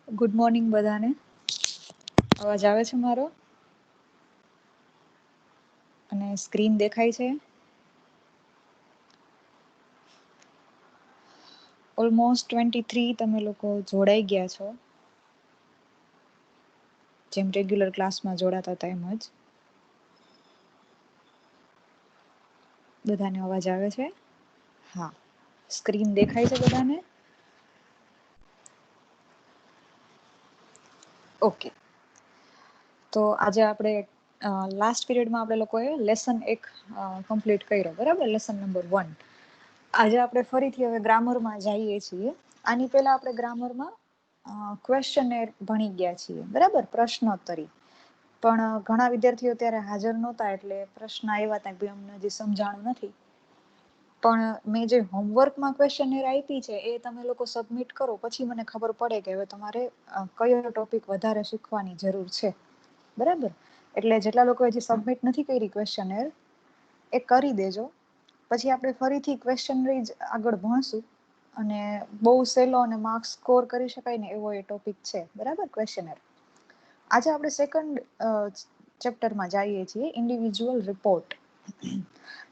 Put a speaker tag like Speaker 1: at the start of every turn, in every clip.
Speaker 1: Good morning બધાને. અવાજ આવે છે મારો? અને સ્ક્રીન દેખાય છે? ઓલમોસ્ટ 23 તમે લોકો જોડાઈ ગયા છો. જેમ રેગ્યુલર ક્લાસમાં જોડાતા હતા એમ જ. બધાને અવાજ આવે છે? હા. સ્ક્રીન દેખાય છે બધાને? ઓકે. તો આજે આપણે લાસ્ટ પીરિયડમાં આપણે લોકોએ લેસન 1 કમ્પ્લીટ કર્યો, બરાબર? Lesson number 1. આજે આપણે ફરીથી હવે ગ્રામરમાં જઈએ છીએ. આની પહેલા આપણે ગ્રામરમાં ક્વેશ્ચનર ભણી ગયા છીએ, બરાબર? પ્રશ્નોત્તરી. પણ ઘણા વિદ્યાર્થીઓ ત્યારે હાજર નહોતા એટલે પ્રશ્ન આવ્યા હતા કે અમને હજી સમજાણું નથી. પણ મેં જે હોમવર્કમાં ક્વેશ્ચનર આપી છે એ તમે લોકો સબમિટ કરો પછી મને ખબર પડે કે હવે તમારે કયો ટોપિક વધારે શીખવાની જરૂર છે, બરાબર? એટલે જેટલા લોકો હજી સબમિટ નથી કરી ક્વેશ્ચનર એ કરી દેજો. પછી આપણે ફરીથી ક્વેશ્ચનરી જ આગળ ભણશું. અને બહુ સહેલો અને માર્ક્સ સ્કોર કરી શકાય ને એવો એ ટોપિક છે, બરાબર? ક્વેશ્ચનર. આજે આપણે સેકન્ડ ચેપ્ટરમાં જઈએ છીએ, ઇન્ડિવિજ્યુઅલ રિપોર્ટ.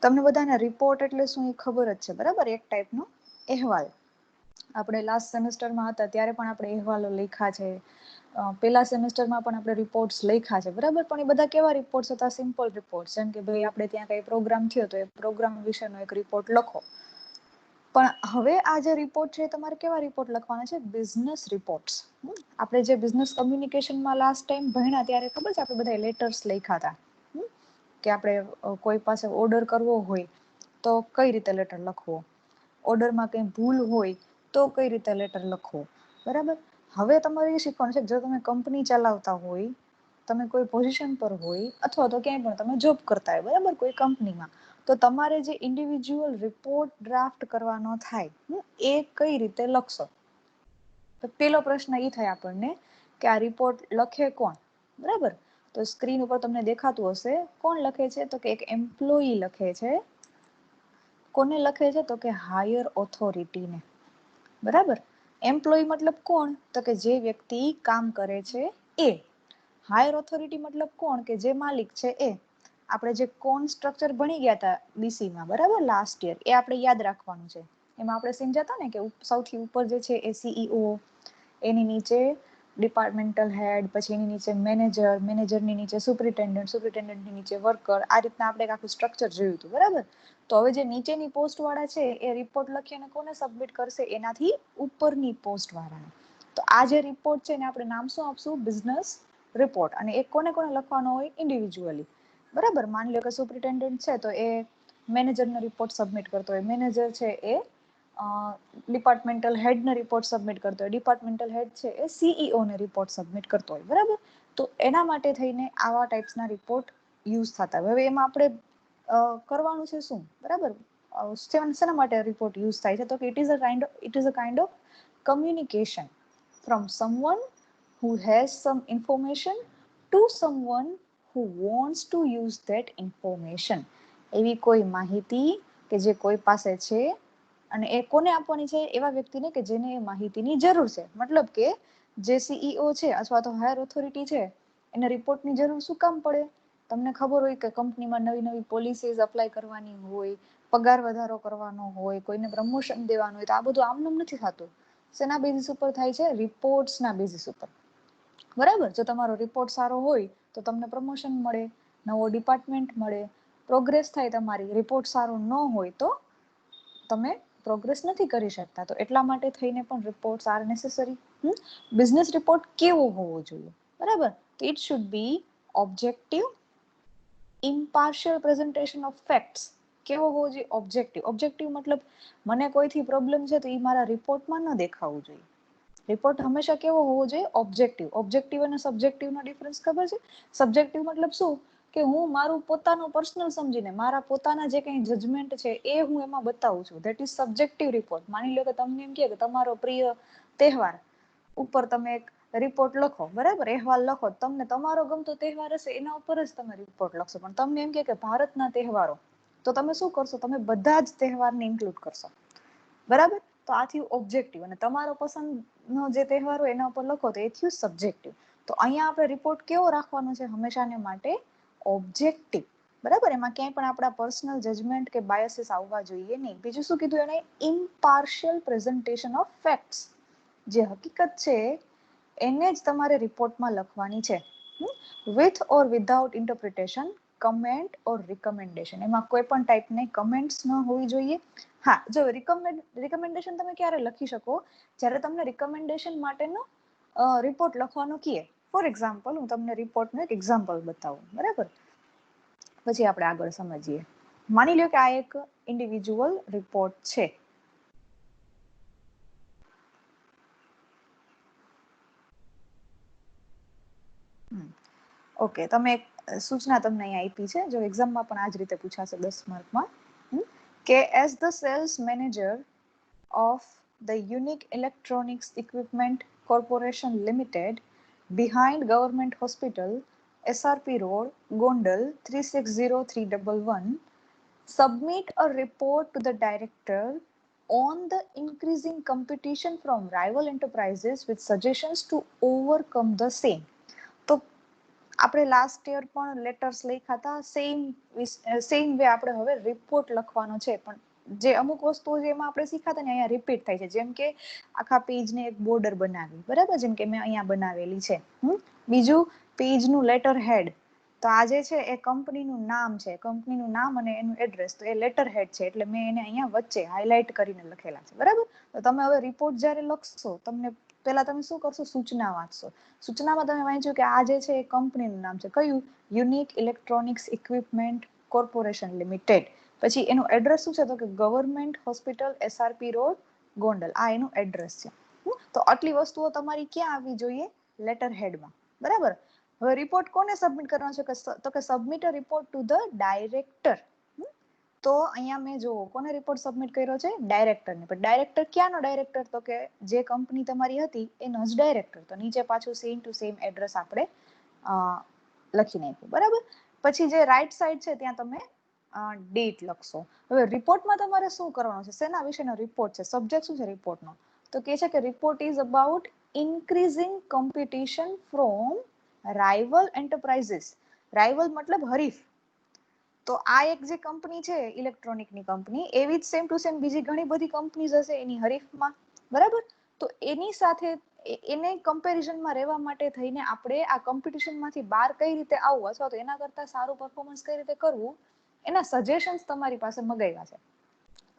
Speaker 1: તમને બધાને રિપોર્ટ એટલે શું એ ખબર જ છે, બરાબર? એક ટાઈપનો અહેવાલ. આપણે લાસ્ટ સેમેસ્ટરમાં હતા ત્યારે પણ આપણે અહેવાલો લખ્યા છે. પેલા સેમેસ્ટરમાં પણ આપણે રિપોર્ટ્સ લખ્યા છે, બરાબર? પણ એ બધા કેવા રિપોર્ટ્સ હતા? Simple report. જેમ કે ભાઈ આપણે ત્યાં કઈ પ્રોગ્રામ થયો તો એ પ્રોગ્રામ વિશેનો એક રિપોર્ટ લખો. પણ હવે આ જે રિપોર્ટ છે તમારે કેવા રિપોર્ટ લખવાના છે? Business reports. આપણે જે બિઝનેસ કોમ્યુનિકેશનમાં લાસ્ટ ટાઈમ ભણ્યા ત્યારે ખબર છે આપણે બધા લેટર્સ લખ્યા હતા કે આપણે કોઈ પાસે ઓર્ડર કરવો હોય તો કઈ રીતે લેટર લખવો, ઓર્ડરમાં કંઈ ભૂલ હોય તો કઈ રીતે લેટર લખવો, બરાબર? હવે તમારે એ શીખવાનું છે જો તમે કંપની ચલાવતા હોય, તમે કોઈ પોઝિશન પર હોય અથવા તો ક્યાંય પણ તમે જોબ કરતા હોય, બરાબર? કોઈ કંપનીમાં, તો તમારે જે ઇન્ડિવિજ્યુઅલ રિપોર્ટ ડ્રાફ્ટ કરવાનો થાય એ કઈ રીતે લખશો? તો પેલો પ્રશ્ન એ થાય આપણને કે આ રિપોર્ટ લખે કોણ, બરાબર? તો સ્ક્રીન ઉપર તમને દેખાતું હશે કોણ લખે છે, તો કે એક એમ્પ્લોયી લખે છે. કોને લખે છે? તો કે હાયર ઓથોરિટીને, બરાબર? એમ્પ્લોયી મતલબ કોણ? તો કે જે વ્યક્તિ કામ કરે છે એ. હાયર ઓથોરિટી મતલબ કોણ? કે જે માલિક છે એ. આપણે જે કોન સ્ટ્રક્ચર ભણી ગયા હતા બીસીમાં, બરાબર? લાસ્ટ યર એ આપણે યાદ રાખવાનું છે. એમાં આપણે સમજાતા ને કે સૌથી ઉપર જે છે એ સીઈઓ, એની નીચે ડિપાર્ટમેન્ટલ હેડ, પછી એની નીચે મેનેજર, મેનેજરની નીચે સુપરિન્ટેન્ડન્ટ, સુપરિન્ટેન્ડન્ટની નીચે વર્કર. આ રીતના આપણે આખું સ્ટ્રક્ચર જોયું હતું, બરાબર? તો હવે જે નીચેની પોસ્ટ વાળા છે એ રિપોર્ટ લખીને કોને સબમિટ કરશે? એનાથી ઉપરની પોસ્ટ વાળાને. તો આ જે રિપોર્ટ છે ને આપણે નામ શું આપશું? Business report. અને એ કોને કોને લખવાનો હોય? ઇન્ડિવિજ્યુઅલી, બરાબર? માની લો કે સુપરિન્ટેન્ડન્ટ છે તો એ મેનેજરનો રિપોર્ટ સબમિટ કરતો હોય, મેનેજર છે એ ડિપાર્ટમેન્ટલ હેડને રિપોર્ટ સબમિટ કરતો હોય, ડિપાર્ટમેન્ટલ હેડ છે એ સીઈઓને રિપોર્ટ સબમિટ કરતો હોય, બરાબર? તો એના માટે થઈને આવા ટાઈપ્સના રિપોર્ટ યુઝ થતા હોય. હવે એમાં આપણે કરવાનું છે શું, બરાબર? શેના માટે રિપોર્ટ યુઝ થાય છે? તો કે it is a kind of communication from someone who has some information to someone who wants to use that information. એવી કોઈ માહિતી કે જે કોઈ પાસે છે અને એ કોને આપવાની છે? એવા વ્યક્તિને કે જેને એ માહિતીની જરૂર છે. મતલબ કે જે સીઈઓ છે અથવા તો હાયર ઓથોરિટી છે એને રિપોર્ટની જરૂર શું કામ પડે? તમને ખબર હોય કે કંપનીમાં નવી નવી પોલિસીઝ અપ્લાય કરવાની હોય, પગાર વધારો કરવાનો હોય, કોઈને પ્રમોશન દેવાનું હોય, તો આ બધું આમનામ નથી થતું. શેના બેઝિસ ઉપર થાય છે? રિપોર્ટ્સના બેઝિસ ઉપર, બરાબર? જો તમારો રિપોર્ટ સારો હોય તો તમને પ્રમોશન મળે, નવો ડિપાર્ટમેન્ટ મળે, પ્રોગ્રેસ થાય તમારી. રિપોર્ટ સારો ન હોય તો તમે પ્રોગ્રેસ નથી કરી શકતા. તો એટલા માટે થઈને પણ reports are necessary. Business report કેવો હોવો જોઈએ, બરાબર? તો it should be objective, impartial presentation of facts. કેવો હોવો જોઈએ? ઓબ્જેક્ટિવ. ઓબ્જેક્ટિવ મતલબ મને કોઈથી પ્રોબ્લેમ છે તો એ મારા રિપોર્ટમાં ન દેખાવું જોઈએ. રિપોર્ટ હંમેશા કેવો હોવો જોઈએ? ઓબ્જેક્ટિવ. ઓબ્જેક્ટિવ અને સબ્જેક્ટિવનો ડિફરન્સ ખબર છે? સબ્જેક્ટિવ મતલબ શું? કે હું મારું પોતાનું પર્સનલ સમજીને મારા પોતાના જે કંઈ જજમેન્ટ છે એ હું એમાં બતાવું છું. That is subjective report. માની લો કે તમને એમ કહે કે તમારો પ્રિય તહેવાર ઉપર તમે એક રિપોર્ટ લખો, બરાબર? અહેવાલ લખો. તમને તમારો ગમતો તહેવાર હશે એના ઉપર જ તમે રિપોર્ટ લખશો. પણ તમને એમ કે ભારતના તહેવારો, તો તમે શું કરશો? તમે બધા જ તહેવારને ઇન્ક્લુડ કરશો, બરાબર? તો આ થયું ઓબ્જેક્ટિવ. અને તમારો પસંદ નો જે તહેવાર હોય એના ઉપર લખો તો એ થયું સબ્જેક્ટિવ. તો અહીંયા આપણે રિપોર્ટ કેવો રાખવાનો છે હંમેશાને માટે? ઓબ્જેક્ટિવ. બરાબર, એમાં ક્યાંય પણ આપણા પર્સનલ જજમેન્ટ કે બાયસીસ આવવા જોઈએ નહીં. બીજું શું કીધું એને? ઇમ્પાર્શિયલ પ્રેઝન્ટેશન ઓફ ફેક્ટ્સ. જે હકીકત છે એને જ તમારે રિપોર્ટમાં લખવાની છે. With or without interpretation, comment or recommendation. એમાં કોઈ પણ ટાઈપની કમેન્ટ્સ ન હોવી જોઈએ. હા, જો રિકમેન્ડેશન તમે ક્યારે લખી શકો? જ્યારે તમને રિકમેન્ડેશન માટેનો રિપોર્ટ લખવાનો કહે. ફોર એક્ઝામ્પલ, હું તમને રિપોર્ટનું એક એક્ઝામ્પલ બતાવું, બરાબર? પછી આપણે આગળ સમજીએ. માની લો કે આ એક ઇન્ડિવિજ્યુઅલ રિપોર્ટ છે. ઓકે, તમે એક સૂચના તમને અહીંયા આપી છે, જો એક્ઝામમાં પણ આ જ રીતે પૂછાશે 10 માર્કમાં, કે as the sales manager of the unique electronics equipment corporation limited behind government hospital, SRP Road, Gondal 360311, submit a report to the director on the increasing competition from rival enterprises with suggestions to overcome the same. તો આપણે last year પણ letters લખ્યા હતા, same way આપણે હવે report લખવાનો છે. પણ જે અમુક વસ્તુઓ જેમાં આપણે શીખ્યા હતા ને અહીંયા રિપીટ થાય છે. જેમ કે આખા પેજને એક બોર્ડર બનાવી, બરાબર, જેમ કે મેં અહીંયા બનાવેલી છે. બીજું, પેજનું લેટર હેડ. તો આ જે છે એ કંપનીનું નામ છે, કંપનીનું નામ અને એનું એડ્રેસ. તો એ લેટર હેડ છે એટલે મેં એને અહીંયા વચ્ચે હાઇલાઇટ કરીને લખેલા છે, બરાબર. તો તમે હવે રિપોર્ટ જ્યારે લખશો, તમને પહેલા તમે શું કરશો? સૂચના વાંચશો. સૂચનામાં તમે વાંચ્યું કે આ જે છે એ કંપનીનું નામ છે. કયું? Unique electronics equipment corporation limited. પછી એનું એડ્રેસ શું છે? તો કે government hospital, SRP road, Gondal. આ એનું એડ્રેસ છે. તો આટલી વસ્તુઓ તમારી ક્યાં આવવી જોઈએ? લેટર હેડમાં, બરાબર. હવે રિપોર્ટ કોને સબમિટ કરવાનો છે? તો કે submit a report to the director. તો અહીંયા મેં જો કોને રિપોર્ટ સબમિટ કર્યો છે? ડાયરેક્ટરને. પણ ડાયરેક્ટર ક્યાંનો ડાયરેક્ટર? તો કે જે કંપની તમારી હતી એનો જ ડાયરેક્ટર. તો નીચે પાછું સેમ ટુ સેમ એડ્રેસ આપણે લખી નાખ્યું, બરાબર. પછી જે રાઈટ સાઈડ છે ત્યાં તમે ડેટ લખશો. હવે રિપોર્ટમાં તમારે શું કરવાનું છે? શેના વિશેનો રિપોર્ટ છે? સબ્જેક્ટ શું છે રિપોર્ટનો? તો કે છે કે report is about increasing competition from rival enterprises. Rival મતલબ હરીફ. તો આ એક જે કંપની છે ઇલેક્ટ્રોનિકની કંપની, એવી જ સેમ ટુ સેમ બીજી ઘણી બધી કંપનીઝ હશે એની હરીફમાં, બરાબર. તો એની સાથે એને કમ્પેરિઝનમાં રહેવા માટે થઈને આપણે આ કોમ્પિટિશનમાંથી બહાર કઈ રીતે આવવું, અથવા તો એના કરતાં સારું પરફોર્મન્સ કઈ રીતે કરવું, એના સજેશન્સ તમારી પાસે મગાવ્યા છે.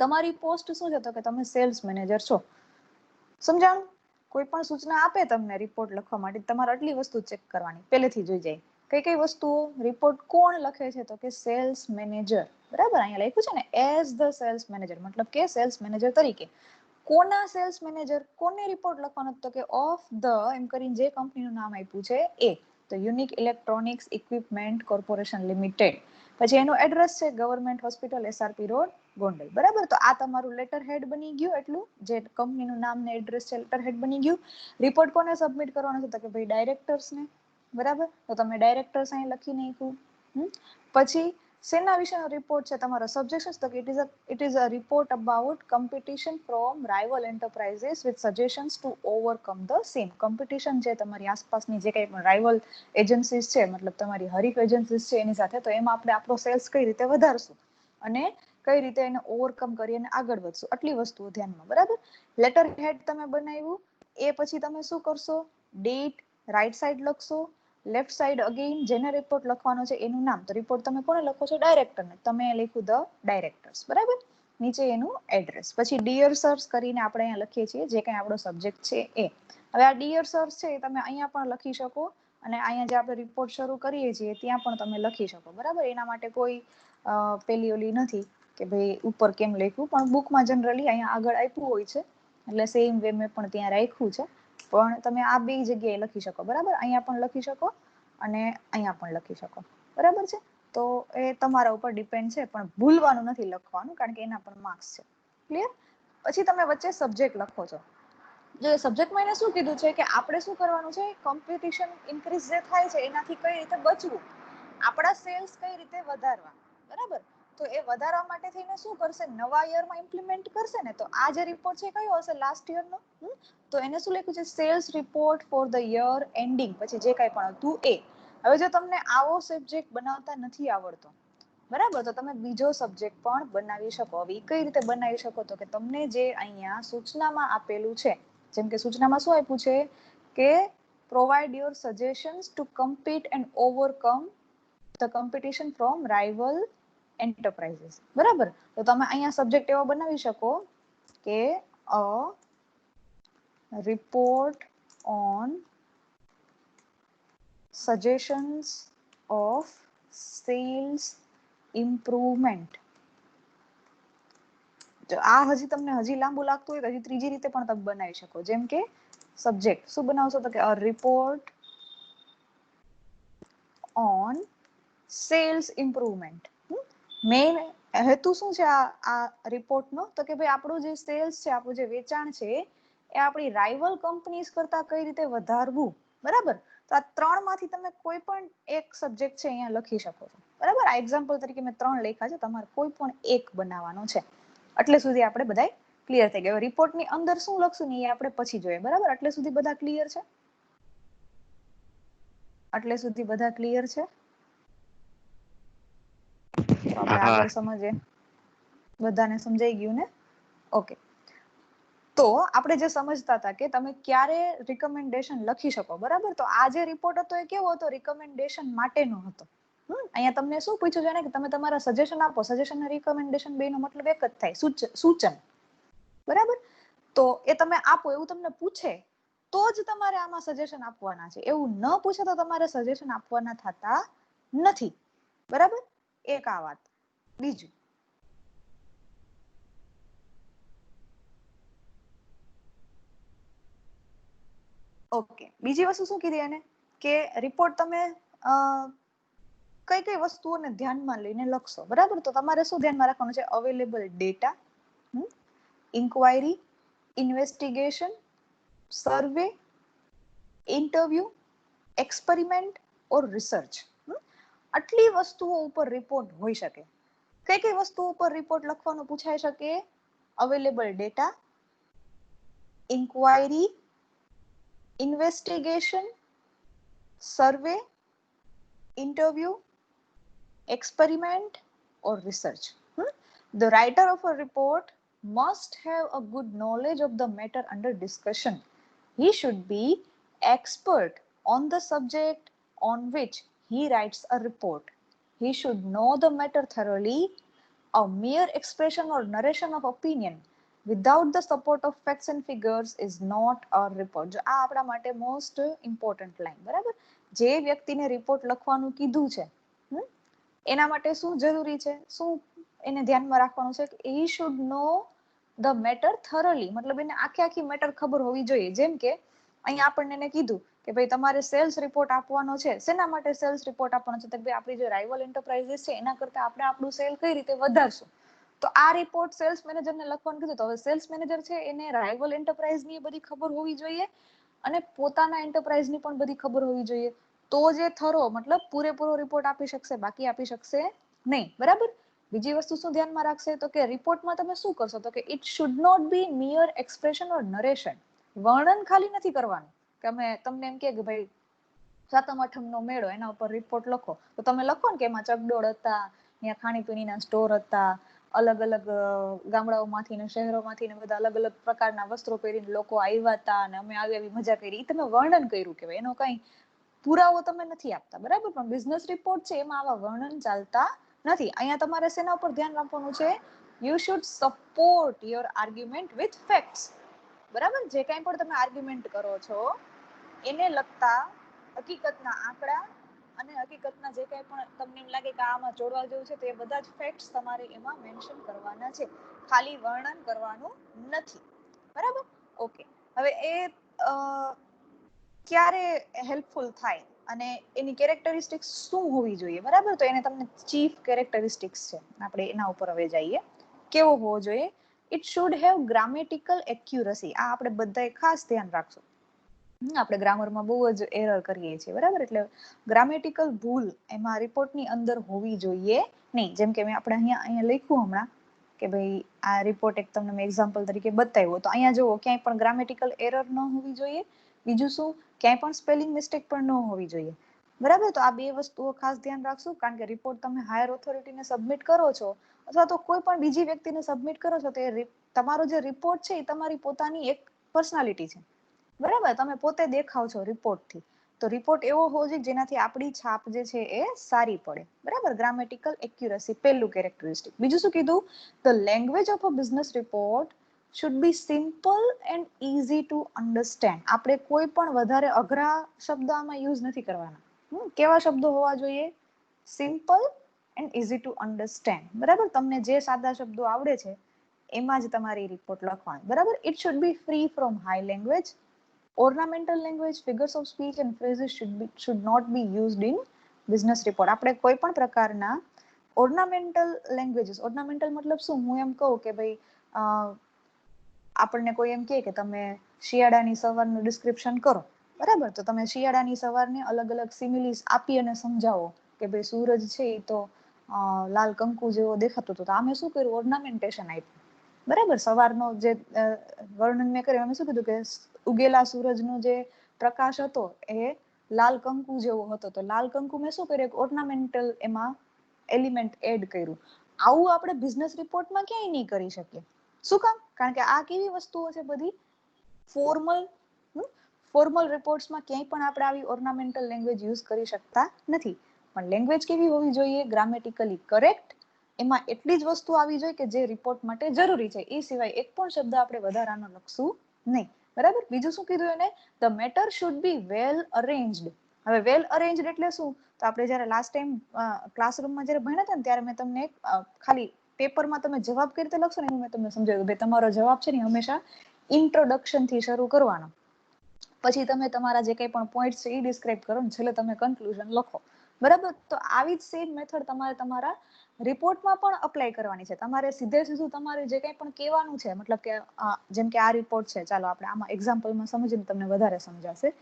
Speaker 1: તમારી પોસ્ટ શું છે? તો કે તમે સેલ્સ મેનેજર છો. સમજાણું? કોઈ પણ સૂચના આપે તમને રિપોર્ટ લખવા માટે, તમારે આટલી વસ્તુ ચેક કરવાની, પહેલેથી જોઈ જાય. કઈ કઈ વસ્તુઓ? રિપોર્ટ કોણ લખે છે? તો કે સેલ્સ મેનેજર, બરાબર. અહીંયા લખ્યું છે ને એઝ ધ સેલ્સ મેનેજર, મતલબ કે સેલ્સ મેનેજર તરીકે. કોના સેલ્સ મેનેજર? કોને રિપોર્ટ લખવાનો? તો કે ઓફ ધ એમ કરીને જે કંપનીનું નામ આપ્યું છે એ. તો unique electronics equipment corporation limited. પછી એનું એડ્રેસ છે government hospital, SRP road, Gondal, બરાબર. તો આ તમારું લેટર હેડ બની ગયું. એટલું જે કંપનીનું નામ ને એડ્રેસ છે, લેટર હેડ બની ગયું. રિપોર્ટ કોને સબમિટ કરવાનો છે? તો કે ભાઈ ડાયરેક્ટર્સને, બરાબર. તો તમે ડાયરેક્ટર્સ અહીં લખી નાખ્યું. પછી શેના વિશેનો રિપોર્ટ છે? તમારો સબ્જેક્ટ તો કે it is a report about competition from rival enterprises with suggestions to overcome the same. Competition છે તમારી આસપાસની જે કંઈ પણ રાઇવલ એજન્સીસ છે, મતલબ તમારી હરીફ એજન્સીસ છે એની સાથે, તો એમાં આપણે આપણો સેલ્સ કઈ રીતે વધારશું અને કઈ રીતે એને ઓવરકમ કરી અને આગળ વધશું, આટલી વસ્તુઓ ધ્યાનમાં, બરાબર. લેટર હેડ તમે બનાવ્યું. એ પછી તમે શું કરશો? ડેટ રાઈટ સાઈડ લખશો. લેફ્ટ સાઈડ અગેઇન જેને રિપોર્ટ લખવાનો છે એનું નામ. તો રિપોર્ટ તમે કોને લખો છો? ડાયરેક્ટરને. તમે લખ્યું ધ ડાયરેક્ટર્સ, બરાબર. નીચે એનું એડ્રેસ. પછી ડિયર સર્સ કરીને આપણે અહીંયા લખીએ છીએ જે કંઈ આપણો સબ્જેક્ટ છે એ. હવે આ ડિયર સર્સ છે એ તમે અહીંયા પણ લખી શકો અને અહીંયા જે આપણે રિપોર્ટ શરૂ કરીએ છીએ ત્યાં પણ તમે લખી શકો, બરાબર. એના માટે કોઈ પેલી ઓલી નથી કે ભાઈ ઉપર કેમ લખ્યું, પણ બુકમાં જનરલી અહીંયા આગળ આપ્યું હોય છે એટલે સેમ વે મેં પણ ત્યાં રાખ્યું છે. પણ તમે આ બે જગ્યાએ લખી શકો, બરાબર. અહીંયા પણ લખી શકો અને અહીંયા પણ લખી શકો, બરાબર છે. તો એ તમારા ઉપર ડિપેન્ડ છે, પણ ભૂલવાનું નથી લખવાનું, કારણ કે એના પણ માર્ક્સ છે. ક્લિયર? પછી તમે વચ્ચે સબ્જેક્ટ લખો છો. જો સબ્જેક્ટમાં એને શું કીધું છે કે આપણે શું કરવાનું છે? કોમ્પિટિશન ઇન્ક્રીઝ જે થાય છે એનાથી કઈ રીતે બચવું, આપણા સેલ્સ કઈ રીતે વધારવા, બરાબર. તો એ વધારવા માટે થઈને શું કરશે, નવા યરમાં ઇમ્પ્લિમેન્ટ કરશે ને. તો આ જે રિપોર્ટ છે કયો હશે, લાસ્ટ યરનો. તો એને શું લખ્યું છે, sales report for the year ending, પછી જે કાંઈ પણ હતું એ. હવે જો તમને આવો સબ્જેક્ટ બનાવતા નથી આવડતો, બરાબર, તો તમે બીજો સબ્જેક્ટ પણ બનાવી શકો. હવે કઈ રીતે બનાવી શકો, તો કે તમને જે અહીંયા સૂચનામાં આપેલું છે, જેમ કે સૂચનામાં શું આપ્યું છે કે provide your suggestions to compete and overcome the competition from rival enterprises, બરાબર. તો તમે અહીંયા સબ્જેક્ટ એવો બનાવી શકો કે અ report on suggestions of sales improvement. જો આ હજી તમને હજી લાંબુ લાગતું હોય તો હજી ત્રીજી રીતે પણ તમે બનાવી શકો. જેમ કે સબ્જેક્ટ શું બનાવશો, તો કે a report on sales improvement. Main હેતુ શું છે આ રિપોર્ટનો, તો કે ભાઈ આપણું જે સેલ્સ છે, આપણું જે વેચાણ છે એ આપણી રાઇવલ કંપનીઝ કરતા કઈ રીતે વધારવું, બરાબર. તો આ ત્રણમાંથી તમે કોઈ પણ એક સબ્જેક્ટ છે અહીંયા લખી શકો છો, બરાબર. આ એક્ઝામ્પલ તરીકે મેં 3 લખ્યા છે, તમારે કોઈ પણ એક બનાવવાનો છે. એટલે સુધી આપણે બધા ક્લિયર થઈ ગયા. રિપોર્ટની અંદર શું લખશું ને એ આપણે પછી જોઈએ, બરાબર. એટલે સુધી બધા ક્લિયર છે, એટલે સુધી બધા ક્લિયર છે. આપણે આગળ સમજીએ, બધાને સમજાઈ ગયું ને? ઓકે. તો આપણે જે સમજતા હતા કે તમે ક્યારે રિકમેન્ડેશન લખી શકો, બરાબર. તો આ જે રિપોર્ટ હતો એ કેવો હતો, રિકમેન્ડેશન માટેનો હતો. અહીંયા તમને શું પૂછ્યું છે ને કે તમે તમારા સજેશન આપો. સજેશન અને રિકમેન્ડેશન બેનો મતલબ એક જ થાય, સૂચન, બરાબર. તો એ તમે આપો એવું તમને પૂછે તો જ તમારે આમાં સજેશન આપવાના છે. એવું ન પૂછે તો તમારે સજેશન આપવાના થતા નથી, બરાબર. એક આ વાત. બીજું, ઓકે, બીજી વસ્તુ શું કીધી એને કે રિપોર્ટ તમે કઈ કઈ વસ્તુઓને ધ્યાનમાં લઈને લખશો, બરાબર. તો તમારે શું ધ્યાનમાં રાખવાનું છે, અવેલેબલ ડેટા, ઇન્ક્વાયરી, ઇન્વેસ્ટિગેશન, સર્વે, ઇન્ટરવ્યુ, એક્સપેરિમેન્ટ ઓર રિસર્ચ. આટલી વસ્તુઓ ઉપર રિપોર્ટ હોઈ શકે. કઈ કઈ વસ્તુઓ ઉપર રિપોર્ટ લખવાનું પૂછાઈ શકે, available data, inquiry, investigation, survey, interview, experiment or research. The writer of a report must have a good knowledge of the matter under discussion. He should be expert on the subject on which he writes a report. He should know the matter thoroughly. A mere expression or narration of opinion without the support of facts and figures is not a report. જો આ આપણા માટે most important line, બરાબર. જે વ્યક્તિને report લખવાનું કીધું છે એના માટે શું જરૂરી છે, શું એને ધ્યાનમાં રાખવાનું છે, he should know the matter thoroughly, મતલબ એને આખી મેટર ખબર હોવી જોઈએ. જેમ કે અહીંયા આપણને એને કીધું કે ભાઈ તમારે સેલ્સ રિપોર્ટ આપવાનો છે. શેના માટે સેલ્સ રિપોર્ટ આપવાનો છે, તો ભાઈ આપણી જે રાઇવલ એન્ટરપ્રાઇઝીસ છે એના કરતા આપણે આપણું સેલ કઈ રીતે વધારશું. તો આ રિપોર્ટ સેલ્સ મેનેજરને લખવાનું કીધું. તો હવે સેલ્સ મેનેજર છે એને રાઇવલ એન્ટરપ્રાઇઝની બધી ખબર હોવી જોઈએ અને પોતાના એન્ટરપ્રાઇઝની પણ બધી ખબર હોવી જોઈએ. તો જે થરો મતલબ પૂરેપૂરો રિપોર્ટ આપી શકશે, બાકી આપી શકશે નહીં, બરાબર. બીજી વસ્તુ શું ધ્યાનમાં રાખશે, તો કે રિપોર્ટમાં તમે શું કરશો, તો કે it should not be mere expression or narration. વર્ણન ખાલી નથી કરવાનું કે અમે તમને એમ કે ભાઈ સાતમ આઠમનો મેળો એના ઉપર રિપોર્ટ લખો, તો તમે લખો ને કે એમાં ચકડોળ હતા, ત્યાં ખાણીપીણીના સ્ટોર હતા, અલગ અલગ ગામડાઓમાંથી ને શહેરોમાંથી ને બધા અલગ અલગ પ્રકારના વસ્ત્રો પહેરીને લોકો આવ્યા હતા અને અમે આવી મજા કરી. એ તમે વર્ણન કર્યું કહેવાય, એનો કઈ પુરાવો તમે નથી આપતા, બરાબર. પણ બિઝનેસ રિપોર્ટ છે એમાં આવા વર્ણન ચાલતા નથી. અહીંયા તમારે શેના ઉપર ધ્યાન રાખવાનું છે, you should support your argument with facts, બરાબર. જે કંઈ પણ તમે આર્ગ્યુમેન્ટ કરો છો એને લગતા હકીકતના આંકડા અને હકીકતના જે કંઈ પણ તમને એમ લાગે કે આમાં જોડવા જેવું છે, તો એ બધા જ ફેક્ટ્સ તમારે એમાં મેન્શન કરવાના છે, ખાલી વર્ણન કરવાનું નથી, બરાબર. ઓકે. હવે એ ક્યારે હેલ્પફુલ થાય અને એની કેરેક્ટરિસ્ટિક્સ શું હોવી જોઈએ, બરાબર. તો એને તમને ચીફ કેરેક્ટરિસ્ટિક્સ છે, આપણે એના ઉપર હવે જઈએ. કેવો હોવો જોઈએ, it should have grammatical accuracy. આ આપણે બધાએ ખાસ ધ્યાન રાખશું. આપણે ગ્રામરમાં બહુ જ એરર કરીએ છીએ, બરાબર? એટલે ગ્રામેટિકલ ભૂલ એમાં રિપોર્ટની અંદર હોવી જોઈએ નહીં. જેમ કે આપણે અહીંયા લખ્યું હમણાં કે ભાઈ આ રિપોર્ટ એક તમને મેં એક્ઝામ્પલ તરીકે બતાવ્યો, તો અહીંયા જુઓ ક્યાંય પણ ગ્રામેટિકલ એરર ન હોવી જોઈએ. બીજું શું, ક્યાંય પણ સ્પેલિંગ મિસ્ટેક પણ ન હોવી જોઈએ, બરાબર? તો આ બે વસ્તુઓ ખાસ ધ્યાન રાખશું, કારણ કે રિપોર્ટ તમે હાયર ઓથોરિટીને સબમિટ કરો છો અથવા તો કોઈ પણ બીજી વ્યક્તિને સબમિટ કરો છો, તો તમારો જે રિપોર્ટ છે એ તમારી પોતાની એક પર્સનાલિટી છે, બરાબર? તમે પોતે દેખાવ છો રિપોર્ટથી, તો રિપોર્ટ એવો હોવો જોઈએ જેનાથી આપણી છાપ જે છે એ સારી પડે, બરાબર? ગ્રામેટિકલ એક્યુરસી પહેલું કેરેક્ટરિસ્ટિક. બીજું શું કીધું? The language of a business report should be simple and easy to understand. આપણે કોઈ પણ વધારે અઘરા શબ્દ આમાં યુઝ નથી કરવાના. કેવા શબ્દો હોવા જોઈએ? Simple and easy to understand, બરાબર? તમને જે સાદા શબ્દો આવડે છે એમાં જ તમારી રિપોર્ટ લખવાની, બરાબર? It should B free from high language. Ornamental language, figures of speech and phrases should not be used in business report. આપણે કોઈ પણ પ્રકારના ઓર્નામેન્ટલ લેંગ્વેજીસ, ઓર્નામેન્ટલ મતલબ શું? હું એમ કહું કે ભાઈ આપણને કોઈ એમ કહે કે તમે શિયાળાની સવારનું ડિસ્ક્રિપ્શન કરો, બરાબર? તો તમે શિયાળાની સવારને અલગ અલગ સિમિલીસ આપી અને સમજાવો કે ભાઈ સૂરજ છે એ તો લાલ કંકુ જેવો દેખાતો હતો, તો આમે શું કર્યું? ઓર્નામેન્ટેશન આપ્યું, બરાબર? સવારનો જે વર્ણન મેં કર્યું, અમે શું કીધું કે ઉગેલા સૂરજનો જે પ્રકાશ હતો એ લાલ કંકુ જેવો હતો, તો લાલ કંકુ મેં શું કર્યું? ઓર્નામેન્ટલ એમાં એલિમેન્ટ એડ કર્યું. આવું આપણે બિઝનેસ રિપોર્ટમાં ક્યાંય નહીં કરી શકીએ. શું કામ? કારણ કે આ કેવી વસ્તુઓ છે? બધી ફોર્મલ રિપોર્ટ્સમાં ક્યાંય પણ આપણે આવી ઓર્નામેન્ટલ લેંગ્વેજ યુઝ કરી શકતા નથી. પણ લેંગ્વેજ કેવી હોવી જોઈએ? Grammatically correct. એમાં એટલી જ વસ્તુ આવી જોઈએ કે જે રિપોર્ટ માટે જરૂરી છે, એ સિવાય એક પણ શબ્દ આપણે વધારાનો લખશું નહીં, બરાબર? બીજું શું કીધું એને? The matter should be well arranged. હવે વેલ અરેન્જડ એટલે શું? તો આપણે જ્યારે લાસ્ટ ટાઈમ ક્લાસરૂમમાં જ્યારે ભણ્યા હતા ને ત્યારે મેં તમને ખાલી પેપરમાં તમે જવાબ કઈ રીતે લખશો ને એનું મેં તમને સમજાવ્યું. ભાઈ તમારો જવાબ છે ને હંમેશા ઇન્ટ્રોડક્શનથી શરૂ કરવાનો, પછી તમે તમારા જે કંઈ પણ પોઈન્ટ છે એ ડિસ્ક્રાઇબ કરો ને છેલ્લે તમે કન્ક્લુઝન લખો, બરાબર? તો આવી જ સેમ મેથડ તમારે તમારા રિપોર્ટમાં પણ અપ્લાય કરવાની છે. તમારે સીધે સીધું તમારે જે કંઈ પણ કહેવાનું છે, મતલબ કે જેમ કે આ રિપોર્ટ છે, ચાલો આપણે આમાં એક્ઝામ્પલમાં સમજીને તમને વધારે સમજાશે.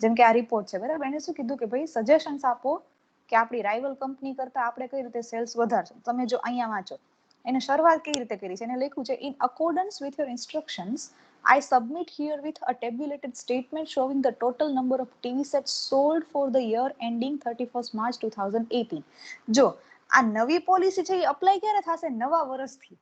Speaker 1: જેમ કે આ રિપોર્ટ છે, બરાબર? એને શું કીધું કે ભાઈ સજેશન્સ આપો કે આપણી રાઇવલ કંપની કરતા આપણે કઈ રીતે સેલ્સ વધારશું. તમે જો અહીંયા વાંચો, એને શરૂઆત કઈ રીતે કરી છે? એને લખ્યું છે, in accordance with your instructions I submit here with a tabulated statement showing the total number of TV sets sold for the year ending 31st March 2018. જો આ નવી પોલિસી છે એ અપ્લાય ક્યારે થશે? નવા વર્ષથી.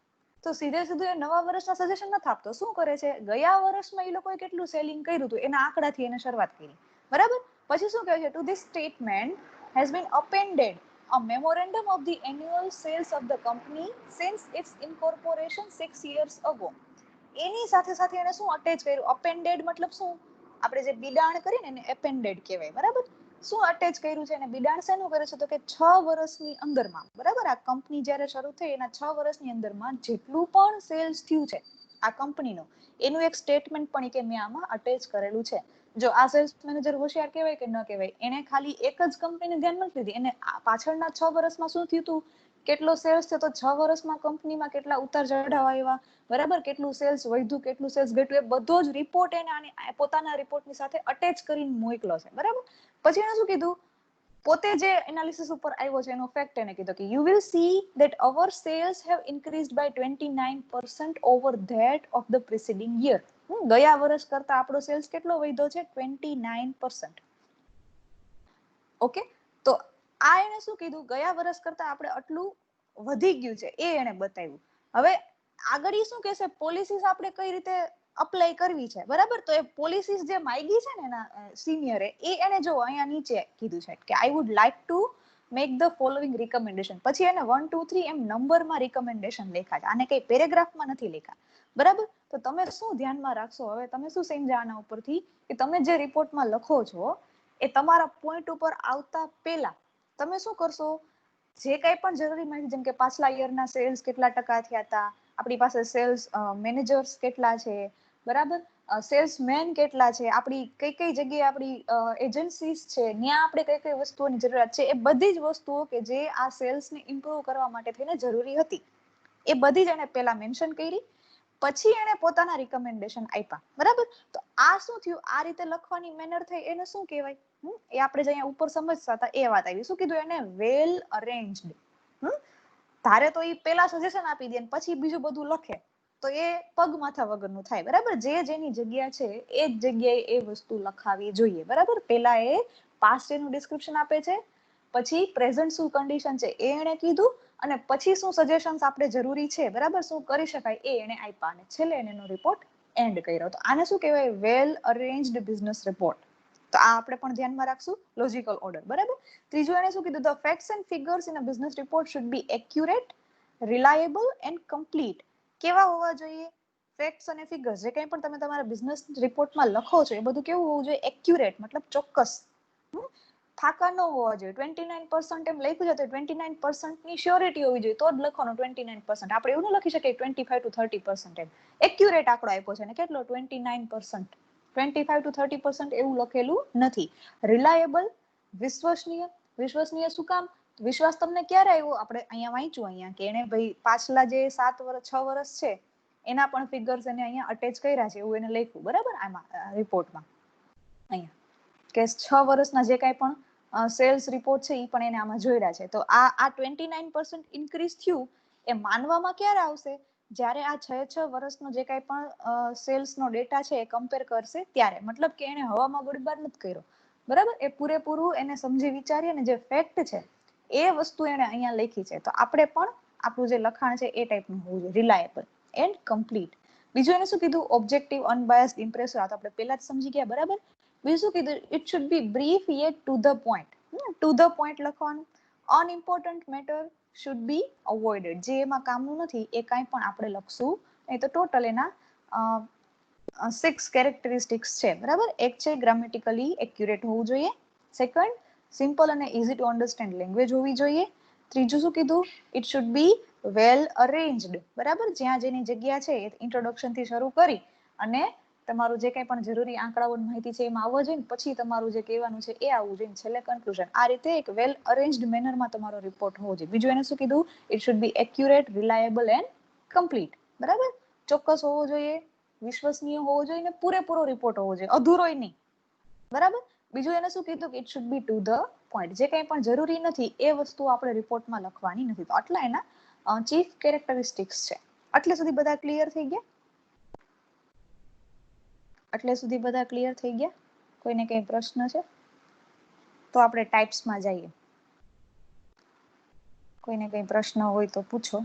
Speaker 1: તો સીધે સીધું એ નવા વર્ષના સજેશન નથી આપતો. શું કરે છે? ગયા વર્ષમાં એ લોકોએ કેટલું સેલિંગ કર્યું હતું એના આંકડાથી એને શરૂઆત કરી, બરાબર? પછી શું કહે છે? Two this statement has been appended a memorandum of the annual sales of the company since its incorporation 6 years ago. એની સાથે સાથે એને શું અટેચ કર્યું? અપેન્ડેડ મતલબ શું? આપણે જે બિડાણ કરીએ ને એને એપેન્ડેડ કહેવાય, બરાબર? શું અટેચ કર્યું છે? એને બિડાણ શેનું કરે છે? તો કે 6 વર્ષની અંદરમાં, બરાબર? આ કંપની જ્યારે શરૂ થઈ એના 6 વર્ષની અંદરમાં જેટલું પણ સેલ્સ થયું છે આ કંપનીનું, એનું એક સ્ટેટમેન્ટ પણ કે મેં આમાં અટેચ કરેલું છે. જો આ સેલ્સ મેનેજર હોશિયાર કહેવાય કે ન કહેવાય? એને ખાલી એક જ કંપનીને ધ્યાનમાં નથી લીધી, એને પાછળના 6 વર્ષમાં શું થયું હતું, કેટલો સેલ્સ થયો, તો 6 વર્ષમાં કંપનીમાં કેટલા ઉતાર ચઢાવ આવ્યા, બરાબર? કેટલું સેલ્સ વધ્યું, કેટલું સેલ્સ ઘટ્યું, એ બધો જ રિપોર્ટ એને પોતાના રિપોર્ટની સાથે અટેચ કરીને મોકલો છે, બરાબર? પછી એને શું કીધું? પોતે જે એનાલિસિસ ઉપર આવ્યો છે એનો ફેક્ટ એને કીધો કે you will see that our sales have increased by 29% over that of the preceding year. ગયા વર્ષ કરતા આપણો સેલ્સ કેટલો વધ્યો છે? 29%. ઓકે, તો આ એને શું કીધું? ગયા વર્ષ કરતા આપણે આટલું વધી ગયું છે એ એને બતાવ્યું. હવે આગળ એ શું કહેશે? પોલિસીસ આપણે કઈ રીતે અપ્લાય કરવી છે, બરાબર? તો એ પોલિસીસ જે માંગી છે ને એના સિનિયરે, એ એને જો અહીંયા નીચે કીધું છે કે I would like to make the following recommendation. પછી એને 1, 2, 3 એમ નંબરમાં રિકમેન્ડેશન લખ્યા છે, આને કઈ પેરેગ્રાફમાં નથી લખ્યા, બરાબર? તો તમે શું ધ્યાનમાં રાખશો? હવે તમે શું સમજ્યા આના ઉપરથી? કે તમે જે રિપોર્ટમાં લખો છો એ તમારા પોઈન્ટ ઉપર આવતા પહેલા તમે શું કરશો? જે કંઈ પણ જરૂરી માહિતી, જેમ કે પાછલા યરના સેલ્સ કેટલા ટકા થયા હતા, આપણી પાસે સેલ્સ મેનેજર્સ કેટલા છે, બરાબર? સેલ્સમેન કેટલા છે, આપણી કઈ કઈ જગ્યાએ આપણી એજન્સીસ છે, ત્યાં આપણે કઈ કઈ વસ્તુઓની જરૂરિયાત છે, એ બધી જ વસ્તુઓ કે જે આ સેલ્સને ઇમ્પ્રૂવ કરવા માટે થઈને જરૂરી હતી એ બધી જ એને પહેલા મેન્શન કરી. પછી એને પોતાના રિકમેન્ડેશન આપ્યા, બરાબર. તો આ શું થયું, આ રીતે લખવાની મેનર થઈ એને શું કહેવાય? એ આપણે જે અહીંયા ઉપર સમજતા હતા એ વાત આવી. શું કીધું એને? વેલ અરેન્જડ. ધારે તો એ પેલા સજેશન આપી દે પછી બીજું બધું લખે તો એ પગ માથા વગરનું થાય, બરાબર. જે જેની જગ્યા છે એ જ જગ્યાએ એ વસ્તુ લખાવી જોઈએ, બરાબર. પેલા એ પાસ્ટ એનું ડિસ્ક્રિપ્શન આપે છે, પછી પ્રેઝન્ટ શું કન્ડિશન છે એ એને કીધું, અને પછી શું સજેશન્સ આપણે જરૂરી છે, બરાબર, શું કરી શકાય એ એને આપ્યા, અને છેલ્લે એનો રિપોર્ટ એન્ડ કર્યો. તો આને શું કહેવાય? વેલ અરેન્જડ બિઝનેસ રિપોર્ટ. તો આ આપણે પણ ધ્યાનમાં રાખશું, લોજિકલ ઓર્ડર, બરાબર. ત્રીજું એને શું કીધું? The facts and figures in a business report should be accurate, reliable and complete. કેવા હોવા જોઈએ? ફેક્ટ્સ અને ફિગર્સ જે કંઈ પણ તમે તમારા બિઝનેસ રિપોર્ટમાં લખો છો એ બધું કેવું હોવું જોઈએ? એક્યુરેટ, મતલબ ચોક્કસ. થાકા ન હોવા જોઈએ. 29% એમ લખ્યું છે તો 29% ની શ્યોરિટી હોવી જોઈએ તો જ લખવાનું 29%. આપણે એવું ન લખી શકીએ 25 to 30%. એમ એક્યુરેટ આંકડો આપ્યો છે ને કેટલો? 29%. 25 to 30% એવું લખેલું નથી. રિલાયેબલ, વિશ્વસનીય. વિશ્વસનીય શું કામ? વિશ્વાસ તમને ક્યારે આવ્યો? આપણે અહીંયા વાંચ્યું અહીંયા કે એને ભાઈ પાછલા જે 7 વર્ષ 6 વર્ષ છે એના પણ ફિગર્સ એને અહીંયા અટેચ કર્યા છે એવું એને લખ્યું, બરાબર. આમાં રિપોર્ટમાં અહીંયા કે 6 વર્ષના જે કાંઈ પણ સેલ્સ રિપોર્ટ છે એ પણ એને આમાં જોડ્યા છે. તો આ 29% ઇન્ક્રીઝ થયું એ માનવામાં ક્યારે આવશે? જ્યારે આ 6 વર્ષનો જે કાંઈ પણ સેલ્સનો ડેટા છે એ કમ્પેર કરશે ત્યારે. મતલબ કે એને હવામાં ગોળીબાર નથી કર્યો, બરાબર. એ પૂરેપૂરું એને સમજી વિચારી અને જે ફેક્ટ છે એ વસ્તુ એને અહીંયા લખી છે. તો આપણે પણ આપણું જે લખાણ છે એ ટાઈપનું હોવું જોઈએ, રિલાયેબલ એન્ડ કમ્પ્લીટ. બીજું એને શું કીધું? Objective, unbiased, impressive. આ તો આપણે પહેલા જ સમજી ગયા, બરાબર. બીજું શું કીધું? It should B brief yet to the point. To the point લખવાનું. અનઇમ્પોર્ટન્ટ મેટર શુડ બી અવોઇડેડ. જે એમાં કામનું નથી એ કાંઈ પણ આપણે લખશું નહીં. તો ટોટલ એના 6 કેરેક્ટરિસ્ટિક્સ છે, બરાબર. એક છે ગ્રામેટિકલી એક્યુરેટ હોવું જોઈએ. સેકન્ડ, સિમ્પલ અને ઇઝી ટુ અન્ડરસ્ટેન્ડ લેંગ્વેજ હોવી જોઈએ. ત્રીજું શું કીધું? It should B well arranged, બરાબર. જ્યાં જેની જગ્યા છે ઇન્ટ્રોડક્શન થી શરૂ કરી અને તમારું જે કંઈ પણ જરૂરી આંકડાઓની માહિતી છે એમાં આવવા જોઈએ, પછી તમારું જે કહેવાનું છે એ આવવું જોઈએ, છેલ્લે કન્ક્લુઝન. આ રીતે એક વેલ અરેન્જડ મેનરમાં તમારો રિપોર્ટ હોવો જોઈએ. બીજું એને શું કીધું? It should B accurate, reliable and complete, બરાબર. ચોક્કસ હોવો જોઈએ, વિશ્વસનીય હોવો જોઈએ ને પૂરેપૂરો રિપોર્ટ હોવો જોઈએ, અધૂરોય નહીં, બરાબર. બીજું એને શું કીધું? It should B to the point. જે કંઈ પણ જરૂરી નથી એ વસ્તુ આપણે રિપોર્ટમાં લખવાની નથી. તો આટલા એના ચીફ કેરેક્ટરિસ્ટિક્સ છે. આટલે સુધી બધા ક્લિયર થઈ ગયા? એટલે સુધી બધા ક્લિયર થઈ ગયા? કોઈને કઈ પ્રશ્ન છે? તો આપણે ટાઈપ્સમાં જઈએ. કોઈને કઈ પ્રશ્ન હોય તો પૂછો.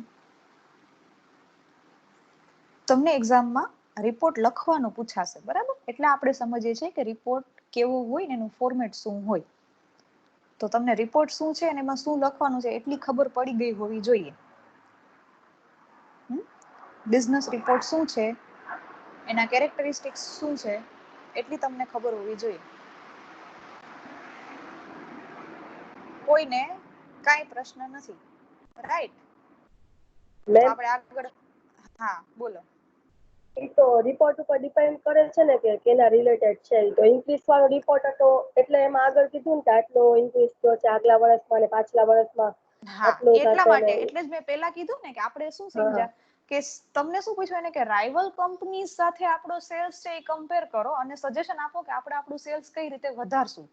Speaker 1: તમને એક્ઝામમાં રિપોર્ટ લખવાનો પૂછાશે, બરાબર. એટલે આપણે સમજીએ છીએ કે રિપોર્ટ કેવો હોય ને એનું ફોર્મેટ શું હોય. તો તમને રિપોર્ટ શું છે અને એમાં શું લખવાનું છે એટલી ખબર પડી ગઈ હોવી જોઈએ. બિઝનેસ રિપોર્ટ શું છે, એના કેરેક્ટરિસ્ટિક્સ શું છે એટલી તમને ખબર હોવી જોઈએ. કોઈને કાંઈ પ્રશ્ન નથી, રાઈટ? તો આપણે આગળ, હા બોલો.
Speaker 2: એ તો રિપોર્ટ ઉપર ડિપેન્ડ કરે છે ને કે કેના રિલેટેડ છે. તો ઇન્ક્રીઝ વાળો રિપોર્ટ હતો એટલે એમાં આગળ કીધું ને કે આટલો ઇન્ક્રીઝ થયો છે આગલા વર્ષમાં અને પાછલા વર્ષમાં.
Speaker 1: હા, એટલા માટે એટલે જ મેં પહેલા કીધું ને કે આપણે શું સમજ્યા કે તમને શું પૂછ્યું એને કે રાઇવલ કંપની સાથે આપણો સેલ્સ છે એ કમ્પેર કરો અને સજેશન આપો કે આપણે આપણું સેલ્સ કઈ રીતે વધારશું.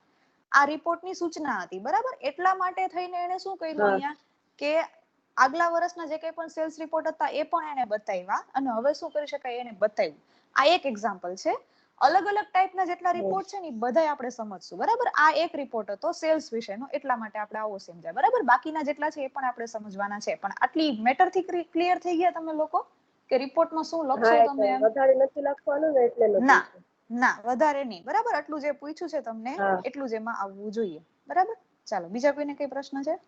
Speaker 1: આ રિપોર્ટની સૂચના હતી, બરાબર. એટલા માટે થઈને એને શું કર્યું અહીંયા કે આગલા વર્ષના જે કંઈ પણ સેલ્સ રિપોર્ટ હતા એ પણ એને બતાવ્યા અને હવે શું કરી શકાય એને બતાવ્યું. આ એક એક્ઝામ્પલ છે. અલગ અલગ ટાઈપના જેટલા રિપોર્ટ છે ને બધા આપણે સમજશું, બરાબર. આ એક રિપોર્ટ હતો સેલ્સ વિશેનો એટલા માટે આપણે આવો સમજાય, બરાબર. બાકીના જેટલા છે એ પણ આપણે સમજવાના છે. પણ આટલી મેટર થી ક્લિયર થઈ ગયા તમે લોકો કે રિપોર્ટમાં શું લખશો તમે? એમ
Speaker 2: વધારે નથી લખવાનું ને એટલે
Speaker 1: ના ના વધારે નહીં, બરાબર. આટલું જે પૂછ્યું છે તમને એટલું જ એમાં આવવું જોઈએ, બરાબર. ચાલો, બીજા કોઈને કઈ પ્રશ્ન છે?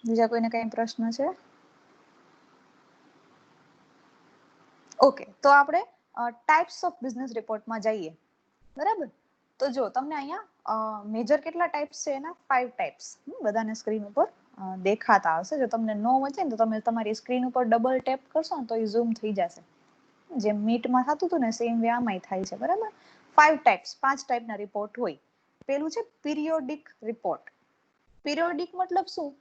Speaker 1: બીજા કોઈને કઈ પ્રશ્ન છે? ઓકે, તો આપણે ટાઈપ્સ ઓફ બિઝનેસ રિપોર્ટમાં જઈએ, બરાબર. તો જો તમને અહીંયા મેજર કેટલા ટાઈપ્સ છે એના 5 ટાઈપ્સ બધાને સ્ક્રીન ઉપર દેખાતા હશે. જો તમને નો વચે ને તો તમે તમારી સ્ક્રીન ઉપર ડબલ ટેપ કરશો ને તો એ ઝૂમ થઈ જશે. જેમ મીટમાં થતું હતું ને સેમ વે આમાંય થાય છે, બરાબર. 5 ટાઈપ્સ, 5 ટાઈપના રિપોર્ટ હોય. પેલું છે પિરિયોડિક રિપોર્ટ. પિરિયોડિક મતલબ શું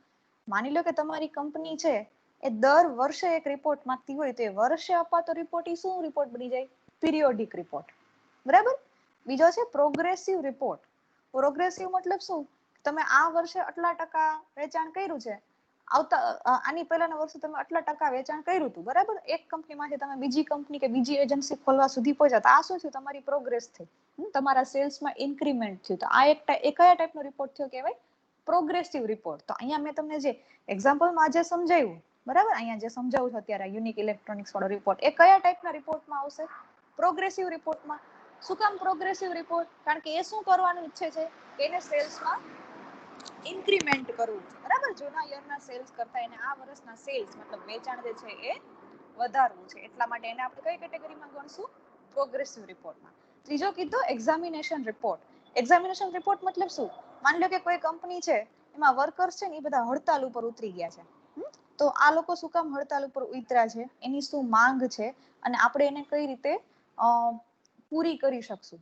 Speaker 1: માની લો કે તમારી કંપની છે એ દર વર્ષે એક રિપોર્ટ માંગતી હોય, તો એ વર્ષે અપાતો રિપોર્ટ એ શું રિપોર્ટ બની જાય? Periodic report. બરાબર. બીજો છે પ્રોગ્રેસિવ રિપોર્ટ. પ્રોગ્રેસિવ મતલબ શું? તમે આ વર્ષે આટલા ટકા વેચાણ કર્યું છે, આની પહેલાના વર્ષે તમે આટલા ટકા વેચાણ કર્યું હતું, બરાબર. એક કંપનીમાંથી તમે બીજી કંપની કે બીજી એજન્સી ખોલવા સુધી પહોંચ્યા, તો આ શું થયું? તમારી પ્રોગ્રેસ થઈ, તમારા સેલ્સમાં ઇન્ક્રીમેન્ટ થયું. તો આ એ કયા ટાઈપનો રિપોર્ટ થયો કહેવાય? Progressive report. તો અહીંયા મેં તમને જે એક્ઝામ્પલમાં જે સમજાવ્યું, બરાબર, અહીંયા જે સમજાવું છું અત્યારે યુનિક ઇલેક્ટ્રોનિક્સ વાળો રિપોર્ટ, એ કયા ટાઈપના રિપોર્ટમાં આવશે? પ્રોગ્રેસિવ રિપોર્ટમાં. શું કામ પ્રોગ્રેસિવ રિપોર્ટ? કારણ કે એ શું કરવાનું ઈચ્છે છે? એને સેલ્સમાં ઇન્ક્રીમેન્ટ કરવું છે, બરાબર. જૂના યરના સેલ્સ કરતા એને આ વર્ષના સેલ્સ મતલબ વેચાણ જે છે એ વધારવું છે, એટલા માટે એને આપણે કઈ કેટેગરીમાં ગણશું? પ્રોગ્રેસિવ રિપોર્ટમાં. ત્રીજો કીધો એક્ઝામિનેશન રિપોર્ટ. એક્ઝામિનેશન રિપોર્ટ મતલબ શું? માની લો કે કોઈ કંપની છે, એમાં વર્કર્સ છે ને એ બધા હડતાલ ઉપર ઉતરી ગયા છે. તો આ લોકો શું કામ હડતાલ ઉપર ઉતર્યા છે? એની શું માંગ છે? અને આપણે એને કઈ રીતે પૂરી કરી શકશું?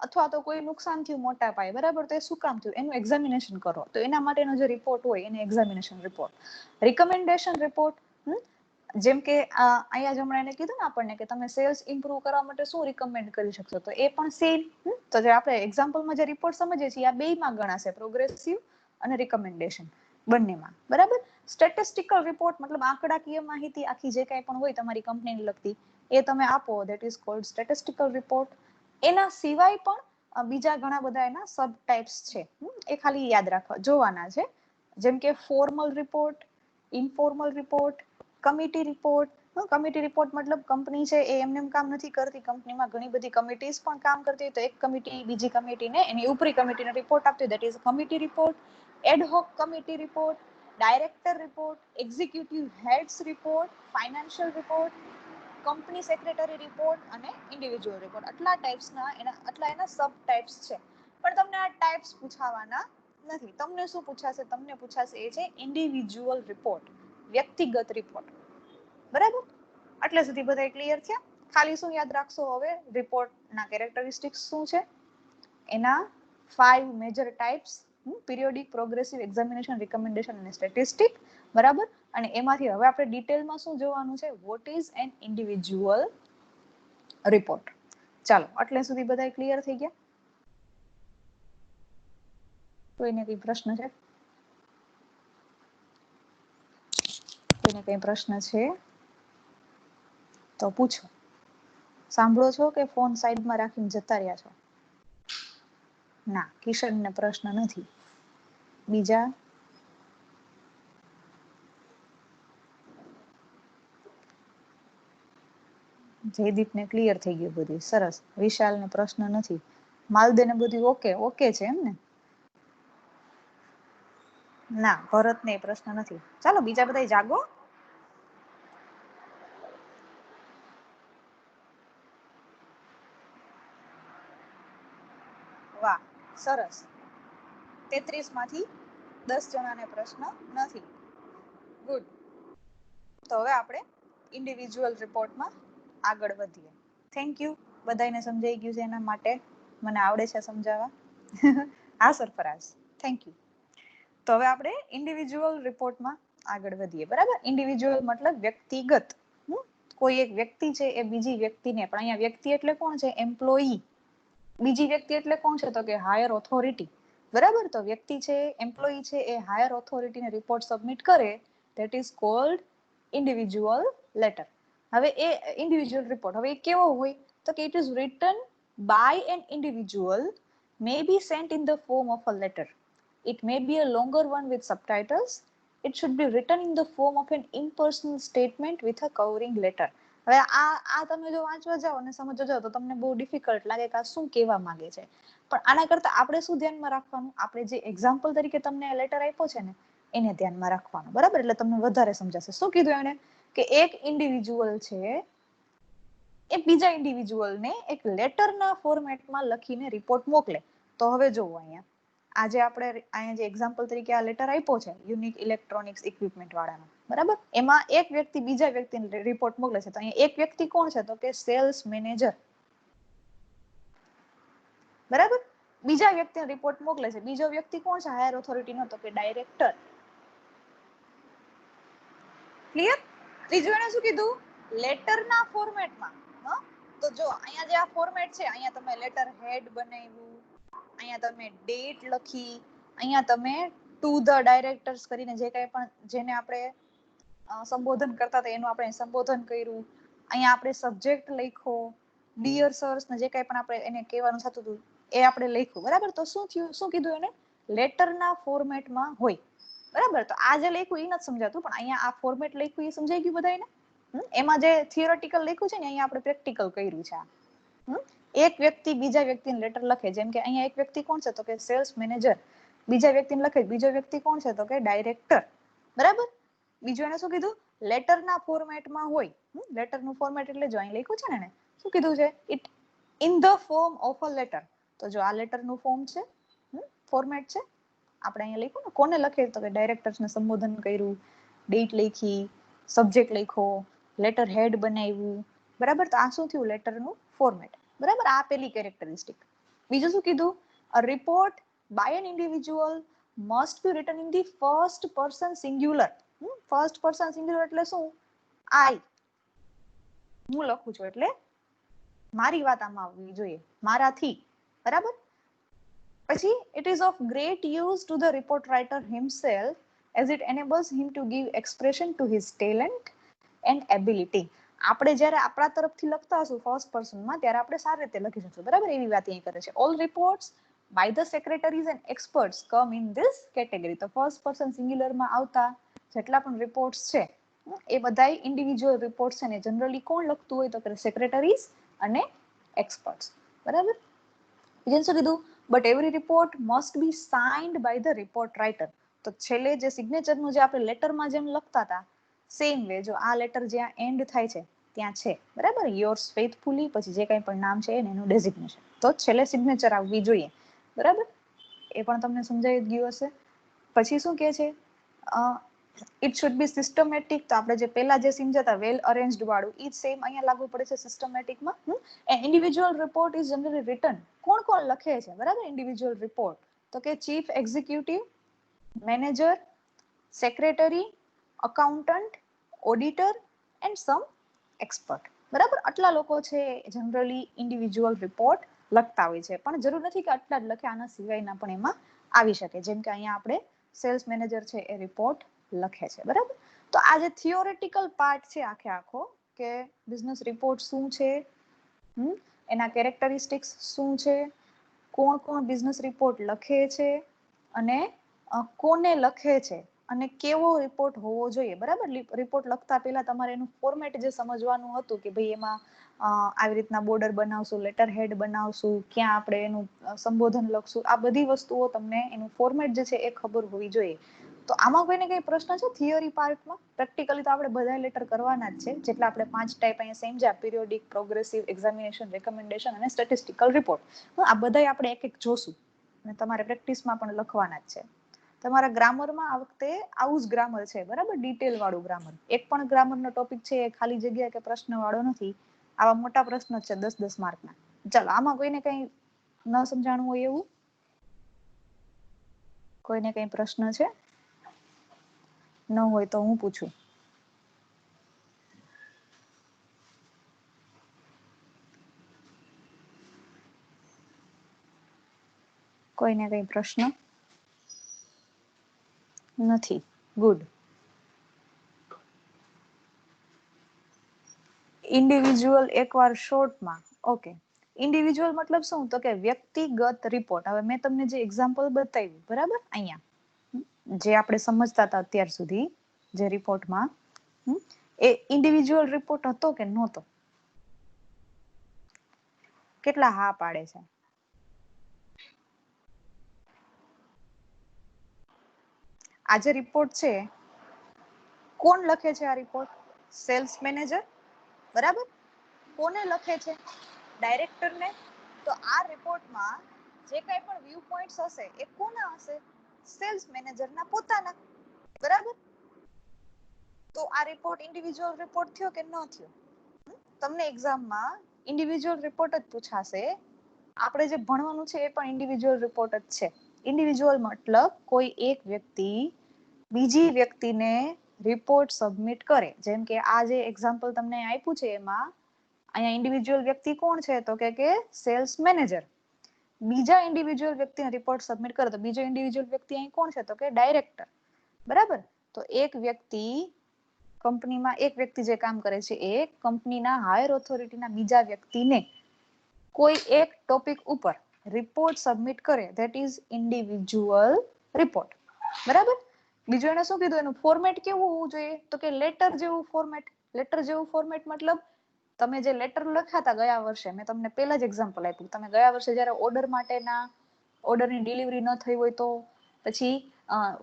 Speaker 1: અથવા તો કોઈ નુકસાન થયું મોટા પાયે, બરાબર, તો એ શું કામ થયું? એનું એક્ઝામિનેશન કરો. તો એના માટેનો જે રિપોર્ટ હોય એને એક્ઝામિનેશન રિપોર્ટ. Recommendation report. જેમ કે અહીંયા જ હમણાં એને કીધું ને આપણને કે તમે સેલ્સ ઇમ્પ્રુવ કરવા માટે શું રિકમેન્ડ કરી શકશો, તો એ પણ સેમ. તો જે આપણે એક્ઝામ્પલમાં જે રિપોર્ટ સમજીએ છીએ આ બેયમાં ગણાશે, પ્રોગ્રેસિવ અને રિકમેન્ડેશન બંનેમાં, બરાબર. સ્ટેટિસ્ટિકલ રિપોર્ટ મતલબ આંકડાકીય માહિતી આખી જે કાંઈ પણ હોય તમારી કંપનીને લગતી, એ તમે આપો, that is cold statistical report. એના સિવાય પણ બીજા ઘણા બધા એના સબ ટાઇપ્સ છે, એ ખાલી યાદ રાખવા જોવાના છે. જેમ કે formal report, informal report, committee report. Committee report મતલબ કંપની છે એ એમને કામ નથી કરતી, કંપનીમાં ઘણી બધી કમિટીઝ પણ કામ કરતી હોય, તો એક કમિટી બીજી કમિટીને એની ઉપરી કમિટીને રિપોર્ટ આપતી હોય, that is committee report. Ad hoc committee report, director report, executive heads report, financial report, company secretary report અને ઇન્ડિવિજ્યુઅલ રિપોર્ટ. આટલા ટાઈપ્સના એના સબ ટાઈપ્સ છે. પણ તમને આ ટાઈપ્સ પૂછાવાના નથી. તમને શું પૂછાશે? તમને પૂછાશે એ છે ઇન્ડિવિજ્યુઅલ રિપોર્ટ, વ્યક્તિગત રિપોર્ટ, બરાબર. આટલે સુધી બધા ક્લિયર થયા? ખાલી શું યાદ રાખશો હવે? રિપોર્ટના કેરેક્ટરિસ્ટિક્સ શું છે, એના 5 major types, periodic, progressive, examination, recommendation અને સ્ટેટિસ્ટિક, બરાબર. અને એમાંથી હવે આપણે ડિટેલમાં શું જોવાનું છે? What is an individual report. ચાલો, આટલે સુધી બધા ક્લિયર થઈ ગયા? કોઈને કઈ પ્રશ્ન છે? કોઈને કઈ પ્રશ્ન છે તો પૂછો. સાંભળો છો કે ફોન સાઈડમાં રાખીને જતા રહ્યા છો? ના, કિશનને પ્રશ્ન નથી. બીજા? જયદીપને ક્લિયર થઈ ગયું બધું, સરસ. વિશાલને પ્રશ્ન નથી. માલદેને બધું ઓકે ઓકે છે એમ ને? ના, ભરતને પ્રશ્ન નથી. ચાલો, બીજા બધા જાગો. વાહ, સરસ. 33 માંથી 10 જણાને પ્રશ્ન નથી. ગુડ. તો હવે આપણે ઇન્ડિવિજ્યુઅલ રિપોર્ટમાં આગળ વધીએ. Thank you. બધાને સમજાઈ ગયું છે એના માટે. મને આવડે છે સમજાવવા. હા સરફરાઝ, થેન્ક યુ. તો હવે આપણે ઇન્ડિવિજ્યુઅલ રિપોર્ટમાં આગળ વધીએ, બરાબર. ઇન્ડિવિજ્યુઅલ મતલબ વ્યક્તિગત. કોઈ એક વ્યક્તિ છે એ બીજી વ્યક્તિને, પણ અહીંયા વ્યક્તિ એટલે કોણ છે? એમ્પ્લોયી. બીજી વ્યક્તિ એટલે કોણ છે? તો કે હાયર ઓથોરિટી, બરાબર. તો વ્યક્તિ છે, એમ્પ્લોયી છે, એ હાયર ઓથોરિટીને રિપોર્ટ સબમિટ કરે, that is called individual letter. હવે એ ઇન્ડિવિજ્યુઅલ રિપોર્ટ હવે કેવો હોય? તો કે it is written by an individual, may be sent in the form of a letter. It may be a longer one with subtitles. It should be written in the form of an impersonal statement with a covering letter. હવે આ તમે જો વાંચવા જાઓ અને સમજવા જાઓ તો તમને બહુ ડિફિકલ્ટ લાગે કે આ શું કહેવા માંગે છે. પણ આના કરતા આપણે શું ધ્યાનમાં રાખવાનું? આપણે જે એક્ઝામ્પલ તરીકે તમને લેટર આપ્યો છે ને, એને ધ્યાનમાં રાખવાનું, બરાબર. એટલે તમને વધારે સમજાશે. શું કીધું એને? કે એક ઇન્ડિવિજ્યુઅલ છે એ બીજા ઇન્ડિવિજ્યુઅલને એક લેટરના ફોર્મેટમાં લખીને રિપોર્ટ મોકલે. તો હવે જોવો, અહીંયા આજે આપણે અહીંયા જે એક્ઝામ્પલ તરીકે આ લેટર આપ્યો છે યુનિક ઇલેક્ટ્રોનિક્સ ઇક્વિપમેન્ટ વાળાનો, બરાબર, એમાં એક વ્યક્તિ બીજા વ્યક્તિને રિપોર્ટ મોકલે છે. તો અહીંયા એક વ્યક્તિ કોણ છે? તો કે સેલ્સ મેનેજર, બરાબર. બીજા વ્યક્તિને રિપોર્ટ મોકલે છે. બીજો વ્યક્તિ કોણ છે હાયર ઓથોરિટીનો? તો કે ડાયરેક્ટર. ક્લિયર? ત્રીજું એને શું કીધું? લેટરના ફોર્મેટમાં. તો જો અહીંયા જે આ ફોર્મેટ છે, અહીંયા તમે લેટર હેડ બનાવ્યું, અહીંયા તમે ડેટ લખી, અહીંયા તમે ટુ ધ ડાયરેક્ટર્સ કરીને જે કંઈ પણ જેને આપણે સંબોધન કરતા હતા એનું આપણે સંબોધન કર્યું, અહીંયા આપણે સબ્જેક્ટ લખ્યો, ડિયર સર્સ ને જે કંઈ પણ આપણે એને કહેવાનું થતું હતું એ આપણે લખ્યું, બરાબર? તો શું થયું? શું કીધું એને? લેટરના ફોર્મેટમાં હોય, બરાબર? તો આ જે લખ્યું એ નથી સમજાતું, પણ અહીંયા આ ફોર્મેટ લખ્યું એ સમજાઈ ગયું બધાને? એમાં જે થિયોરેટિકલ લખ્યું છે ને અહીંયા આપણે પ્રેક્ટિકલ કર્યું છે. એક વ્યક્તિ બીજા વ્યક્તિને લેટર લખે, જેમ કે અહીંયા એક વ્યક્તિ કોણ છે તો કે સેલ્સ મેનેજર, બીજા વ્યક્તિને લખે, બીજો વ્યક્તિ કોણ છે તો કે ડાયરેક્ટર, બરાબર? બીજું એને શું કીધું? લેટરના ફોર્મેટમાં હોય. લેટરનું ફોર્મેટ એટલે જો અહીં લખ્યું છે ને, શું કીધું છે? It in the form of a letter. તો જો આ લેટરનું ફોર્મ છે, ફોર્મેટ છે. આપણે અહીંયા લખ્યું ને, કોને લખે તો કે ડાયરેક્ટર્સને સંબોધન કર્યું, ડેટ લખી, સબ્જેક્ટ લખ્યો, લેટર હેડ બનાવ્યું, બરાબર? તો આ શું થયું? લેટરનું ફોર્મેટ, બરાબર? આ પેલી કેરેક્ટરિસ્ટિક. બીજું શું કીધું? A report by an individual must be written in the first person singular. First person singular એટલે શું? આઈ, હું લખું છું એટલે મારી વાત આમાં આવવી જોઈએ, મારાથી, બરાબર? પછી it is of great use to the report writer himself as it enables him to give expression to his talent and ability. આપણે જ્યારે આપણા તરફથી લખતા હશું ફર્સ્ટ પર્સનમાં ત્યારે આપણે સારી રીતે લખી શકશું, બરાબર? એવી વાત અહીં કરે છે. All reports by the secretaries and experts come in this category. તો ફર્સ્ટ પર્સન સિંગ્યુલરમાં આવતા જેટલા પણ રિપોર્ટ્સ છે એ બધા ઇન્ડિવિજ્યુઅલ રિપોર્ટ્સ છે ને જનરલી કોણ લખતું હોય તો કે સેક્રેટરીઝ અને એક્સપર્ટ્સ, બરાબર? બીજું શું કીધું? But every report must be signed by the report writer. તો છેલ્લે જે સિગ્નેચરનું જે આપણે લેટરમાં જેમ લખતા હતા સેમ વે જો આ લેટર જ્યાં એન્ડ થાય છે ત્યાં છે, બરાબર? યોર્સ ફેથફુલી, પછી જે કંઈ પણ નામ છે એનું ડેઝિગ્નેશન, તો છેલ્લે સિગ્નેચર આવવી જોઈએ, બરાબર? એ પણ તમને સમજાઈ ગયું હશે. પછી શું કહે છે? It should B systematic. તો આપણે જે પહેલા જે સમજાતા વેલ અરેન્જડ વાળું ઈ સેમ અહીંયા લાગુ પડે છે સિસ્ટમેટિકમાં. Individual report is generally written. કોણ કોણ લખે છે, બરાબર? ઇન્ડિવિજ્યુઅલ રિપોર્ટ તો કે chief executive, manager, secretary, accountant, auditor and some expert, બરાબર? આટલા લોકો છે જનરલી ઇન્ડિવિજ્યુઅલ રિપોર્ટ લખતા હોય છે, પણ જરૂર નથી કે આટલા જ લખે, આના સિવાયના પણ એમાં આવી શકે. જેમ કે અહીંયા આપણે સેલ્સ મેનેજર છે એ રિપોર્ટ લખે છે, બરાબર? તો આ જે થિયોરેટિકલ પાર્ટ છે આખે આખો કે બિઝનેસ રિપોર્ટ શું છે, એના કેરેક્ટરિસ્ટિક્સ શું છે, કોણ કોણ બિઝનેસ રિપોર્ટ લખે છે અને કોને લખે છે અને કેવો રિપોર્ટ હોવો જોઈએ, બરાબર? રિપોર્ટ લખતા પહેલા તમારે એનું ફોર્મેટ જે સમજવાનું હતું કે ભાઈ એમાં આવી રીતના બોર્ડર બનાવશું, લેટર હેડ બનાવશું, ક્યાં આપણે એનું સંબોધન લખશું, આ બધી વસ્તુઓ તમને એનું ફોર્મેટ જે છે એ ખબર હોવી જોઈએ. તો આમાં કોઈને કઈ પ્રશ્ન છે થિયરી પાર્ટમાં? પ્રેક્ટિકલી તો આપણે બધા લેટર કરવાના જ છે, જેટલા આપણે 5 ટાઈપ અહીંયા સમજ્યા: પીરિયોડિક, પ્રોગ્રેસિવ, એક્ઝામિનેશન, રેકમેન્ડેશન અને સ્ટેટિસ્ટિકલ રિપોર્ટ. આ બધા આપણે એક એક જોશું અને તમારે પ્રેક્ટિસમાં પણ લખવાના જ છે. તમારા ગ્રામરમાં આ વખતે આવું જ ગ્રામર છે, બરાબર? ડિટેલ વાળું ગ્રામર. એક પણ ગ્રામરનો ટોપિક છે એ ખાલી જગ્યા કે પ્રશ્ન વાળો નથી. આવા મોટા પ્રશ્નો છે 10-10 માર્કના. ચાલો, આમાં કોઈને કઈ ન સમજાણું હોય એવું? કોઈને કઈ પ્રશ્ન છે? ન હોય તો હું પૂછું. કોઈને કઈ પ્રશ્ન નથી? ગુડ. ઇન્ડિવિજ્યુઅલ એકવાર શોર્ટમાં. ઓકે, ઇન્ડિવિજ્યુઅલ મતલબ શું તો કે વ્યક્તિગત રિપોર્ટ. હવે મેં તમને જે એક્ઝામ્પલ બતાવ્યું, બરાબર? અહીંયા જે આપણે સમજતા હતા અત્યાર સુધી જે રિપોર્ટમાં, એ ઇન્ડિવિજ્યુઅલ રિપોર્ટ હતો કે નહોતો? કેટલા હા પાડે છે? આ જે રિપોર્ટ છે કોણ લખે છે? આ રિપોર્ટ સેલ્સ મેનેજર, બરાબર? કોને લખે છે? ડાયરેક્ટરને. તો આ રિપોર્ટમાં જે કંઈ પણ વ્યૂ પોઈન્ટ્સ હશે એ કોના હશે? સેલ્સ મેનેજરના પોતાના, બરાબર? તો આ રિપોર્ટ ઇન્ડિવિજ્યુઅલ રિપોર્ટ થયો કે ન થયો? તમને એક્ઝામમાં ઇન્ડિવિજ્યુઅલ રિપોર્ટ જ પૂછાશે. આપણે જે ભણવાનું છે એ પણ ઇન્ડિવિજ્યુઅલ રિપોર્ટ જ છે. ઇન્ડિવિજ્યુઅલ મતલબ કોઈ એક વ્યક્તિ બીજી વ્યક્તિને રિપોર્ટ સબમિટ કરે. જેમ કે આ જે એક્ઝામ્પલ તમને આપ્યું છે એમાં અહીંયા ઇન્ડિવિજ્યુઅલ વ્યક્તિ કોણ છે તો કે સેલ્સ મેનેજર. બીજા ઇન્ડિવિજ્યુઅલ વ્યક્તિને રિપોર્ટ સબમિટ કરે તો બીજો ઇન્ડિવિજ્યુઅલ વ્યક્તિ અહીં કોણ છે તો કે ડાયરેક્ટર. બરાબર. તો એક વ્યક્તિ કંપનીમાં એક વ્યક્તિ જે કામ કરે છે એ કંપનીના હાયર ઓથોરિટીના બીજા વ્યક્તિને કોઈ એક ટોપિક ઉપર રિપોર્ટ સબમિટ કરે ધેટ ઇઝ ઇન્ડિવિજ્યુઅલ રિપોર્ટ. બરાબર. બીજું એને શું કીધું એનું ફોર્મેટ કેવું હોવું જોઈએ તો કે લેટર જેવું ફોર્મેટ. લેટર જેવું ફોર્મેટ મતલબ તમે જે લેટર લખ્યા હતા ગયા વર્ષે મેં તમને પહેલા જ એક્ઝામ્પલ આપ્યું. તમે ગયા વર્ષે જ્યારે ઓર્ડર માટેના ઓર્ડરની ડિલિવરી ન થઈ હોય તો પછી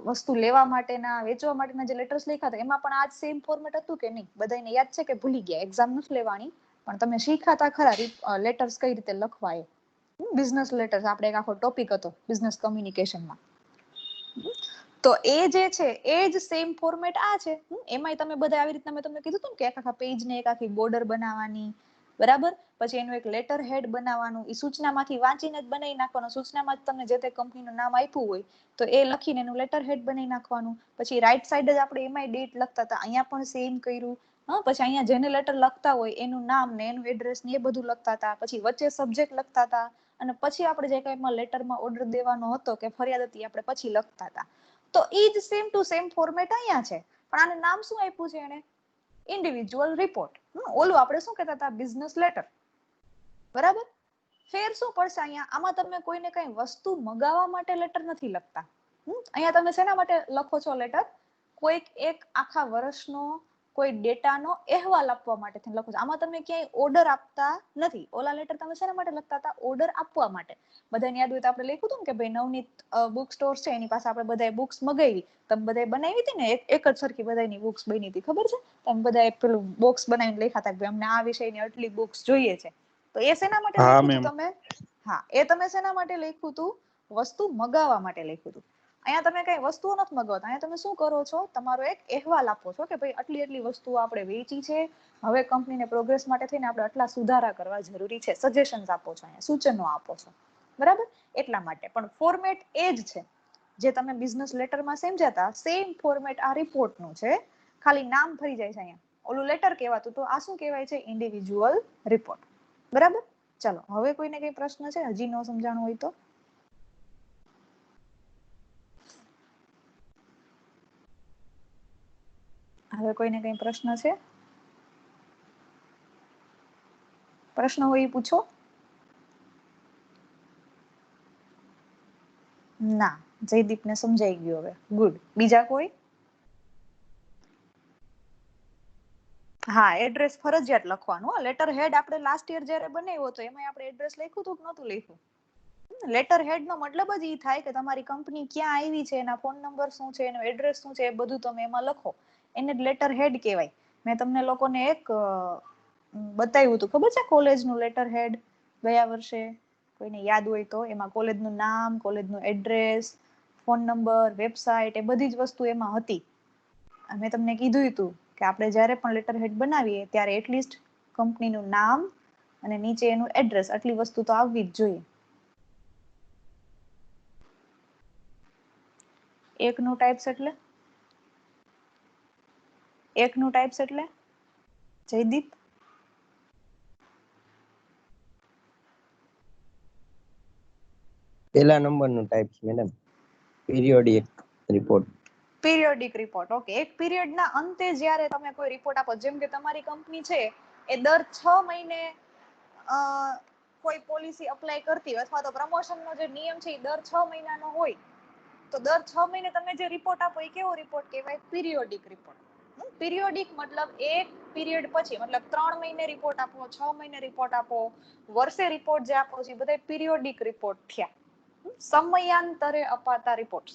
Speaker 1: વસ્તુ લેવા માટેના વેચવા માટેના જે લેટર્સ લખ્યા હતા એમાં પણ આ જ સેમ ફોર્મેટ હતું કે નહીં? બધાને યાદ છે કે ભૂલી ગયા? એક્ઝામ નથી લેવાની પણ તમે શીખાતા ખરા લેટર્સ કઈ રીતે લખવા એ. બિઝનેસ લેટર્સ આપણે એક આખો ટોપિક હતો બિઝનેસ કમ્યુનિકેશનમાં. તો એ જે છે એ જ સેમ ફોર્મેટ આ છે. એમાંય તમે બધા આવી રીતના મેં તમને કીધું હતું કે એક આખા પેજને એક આખી બોર્ડર બનાવવાની. બરાબર. પછી એનું એક લેટર હેડ બનાવવાનું. એ સૂચનામાંથી વાંચીને જ બનાવી નાખવાનું. સૂચનામાં જ તમને જે તે કંપનીનું નામ આપ્યું હોય તો એ લખીને એનું લેટર હેડ બનાવી નાખવાનું. પછી રાઈટ સાઈડ જ આપણે એમાંય ડેટ લખતા હતા. અહીંયા પણ સેમ કર્યું. પછી અહીંયા જેને લેટર લખતા હોય એનું નામ ને એનું એડ્રેસ ને એ બધું લખતા હતા. પછી વચ્ચે સબ્જેક્ટ લખતા હતા અને પછી આપણે જે કંઈ લેટરમાં ઓર્ડર દેવાનો હતો કે ફરિયાદ હતી આપણે પછી લખતા હતા. તો એ જ સેમ ટુ સેમ ફોર્મેટ અહીંયા છે. પણ આને નામ શું આપ્યું છે એને? Individual report. ઓલું આપણે શું કહેતા હતા? Business letter. બરાબર. ફેર શું પડશે અહીંયા? આમાં તમે કોઈને કઈ વસ્તુ મગાવવા માટે લેટર નથી લખતા. અહીંયા તમે શેના માટે લખો છો લેટર? કોઈક એક આખા વર્ષનો કોઈ ડેટાનો અહેવાલ આપવા માટે લખો છો. આમાં તમે ક્યાંય ઓર્ડર આપતા નથી. ઓલા લેટર તમે શેના માટે લખતા હતા? ઓર્ડર આપવા માટે. બધાને યાદ હોય તો આપણે લખ્યું હતું કે ભાઈ નવનીત બુક સ્ટોર છે એની પાસે આપણે બધાએ બુક્સ મગાવી. તમે બધાએ બનાવી હતી ને એક જ સરખી બધાની બુક્સ બની હતી ખબર છે? તમે બધાએ પેલું બોક્સ બનાવીને લખ્યા હતા કે અમને આ વિષયની આટલી બુક્સ જોઈએ છે. તો એ શેના માટે લખ્યું હતું તમે? હા, એ તમે શેના માટે લખ્યું હતું? વસ્તુ મગાવવા માટે લખ્યું હતું. અહીંયા તમે કઈ વસ્તુઓ નથી મગાવતા. અહીંયા તમે શું કરો છો? તમારો એક અહેવાલ આપો છો કે ભાઈ આટલી વસ્તુઓ આપણે વેચી છે. હવે કંપનીને પ્રોગ્રેસ માટે થઈને આપણે આટલા સુધારા કરવા જરૂરી છે. સજેશન્સ આપો છો, અહીંયા સૂચનો આપો છો. બરાબર. એટલા માટે પણ ફોર્મેટ એ જ છે જે તમે બિઝનેસ લેટરમાં સમજાતા. સેમ ફોર્મેટ આ રિપોર્ટનું છે. ખાલી નામ ફરી જાય છે. અહીંયા ઓલું લેટર કહેવાતું તો આ શું કહેવાય છે? Individual report. બરાબર. ચલો હવે કોઈને કઈ પ્રશ્ન છે હજી ન સમજાણું હોય તો? હવે કોઈને કઈ પ્રશ્ન છે? પ્રશ્ન હોય એ પૂછો. ના, જયદીપને સમજાઈ ગયું હવે. ગુડ. બીજા કોઈ? હા, એડ્રેસ ફરજિયાત લખવાનું. લેટર હેડ આપણે લાસ્ટ યર જ્યારે બનાવ્યો હતો એમાં આપણે એડ્રેસ લખ્યું હતું કે નહોતું લખ્યું? લેટર હેડ નો મતલબ જ એ થાય કે તમારી કંપની ક્યાં આવી છે, એના ફોન નંબર શું છે, એનું એડ્રેસ શું છે, એ બધું તમે એમાં લખો. એને લેટર હેડ કહેવાય. મેં તમને લોકોને એક બતાવ્યું હતું ખબર છે? કોલેજનું લેટર હેડ ગયા વર્ષે. કોઈને યાદ હોય તો એમાં કોલેજનું નામ, કોલેજનું એડ્રેસ, ફોન નંબર, વેબસાઇટ એ બધી જ વસ્તુ એમાં હતી. મેં તમને કીધું હતું કે આપણે જ્યારે પણ લેટર હેડ બનાવીએ ત્યારે એટલીસ્ટ કંપનીનું નામ અને નીચે એનું એડ્રેસ આટલી વસ્તુ તો આવવી જ જોઈએ. એકનું ટાઈપ્સ એટલે? એકનું ટાઈપ્સ એટલે? જયદીપ?
Speaker 3: પહેલા નંબરનું types madam. Periodic report.
Speaker 1: Periodic report. Okay. એક પીરિયડના અંતે જ્યારે તમે કોઈ રિપોર્ટ આપો, જેમ કે તમારી કંપની છે એ દર 6 મહિને કોઈ પોલિસી અપ્લાય કરતી હોય અથવા તો પ્રમોશનનો જે નિયમ છે એ દર 6 મહિનાનો હોય તો દર 6 મહિને તમે જે રિપોર્ટ આપો એ કેવો રિપોર્ટ કહેવાય? Periodic report. પીરિયોડિક મતલબ એક પીરિયડ પછી, મતલબ 3 મહિને રિપોર્ટ આપો, 6 મહિને રિપોર્ટ આપો, વર્ષે રિપોર્ટ જે આપો છો એ બધા પીરિયોડિક રિપોર્ટ થયા. સમયાંતરે અપાતા રિપોર્ટ.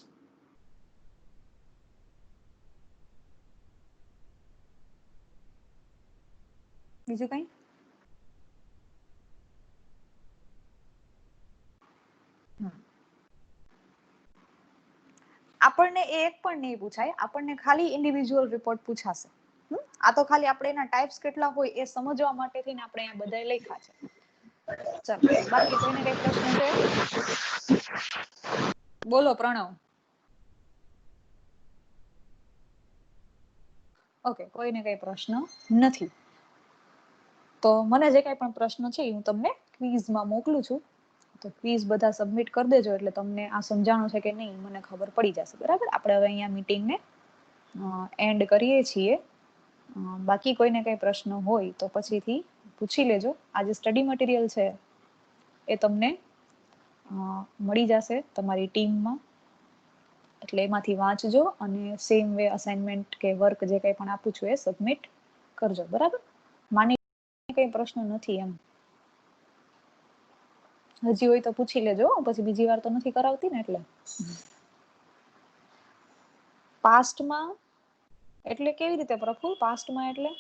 Speaker 1: બીજું કઈ? આપણને એક પણ નહીં પૂછાય. આપણને ખાલી ઇન્ડિવિજ્યુઅલ રિપોર્ટ પૂછાશે. આ તો ખાલી આપણે એના ટાઈપ્સ કેટલા હોય એ સમજવા માટે થઈને આપણે અહીંયા બધાય લખ્યા છે. ચાલો, બાકી કોઈને કઈ પ્રશ્ન છે? બોલો પ્રણવ. ઓકે, કોઈને કઈ પ્રશ્ન નથી. તો મને જે કઈ પણ પ્રશ્ન છે એ હું તમને ક્વિઝમાં મોકલું છું. તો ક્વિઝ બધા સબમિટ કરી દેજો એટલે તમને આ સમજાણું છે કે નહીં મને ખબર પડી જશે. બરાબર, આપણે હવે અહીંયા મીટિંગને એન્ડ કરીએ છીએ. બાકી કોઈને કઈ પ્રશ્ન હોય તો પછીથી પૂછી લેજો. આ જે સ્ટડી મટીરિયલ છે એ તમને મળી જશે તમારી ટીમમાં, એટલે એમાંથી વાંચજો અને સેમ વે અસાઇનમેન્ટ કે વર્ક જે કંઈ પણ આપું છું એ સબમિટ કરજો. બરાબર, માની કઈ પ્રશ્ન નથી એમ, હજી હોય તો પૂછી લેજો, પછી બીજી વાર તો નથી કરાવતી ને. એટલે પાસ્ટમાં એટલે કેવી રીતે પ્રફુલ? પાસ્ટમાં એટલે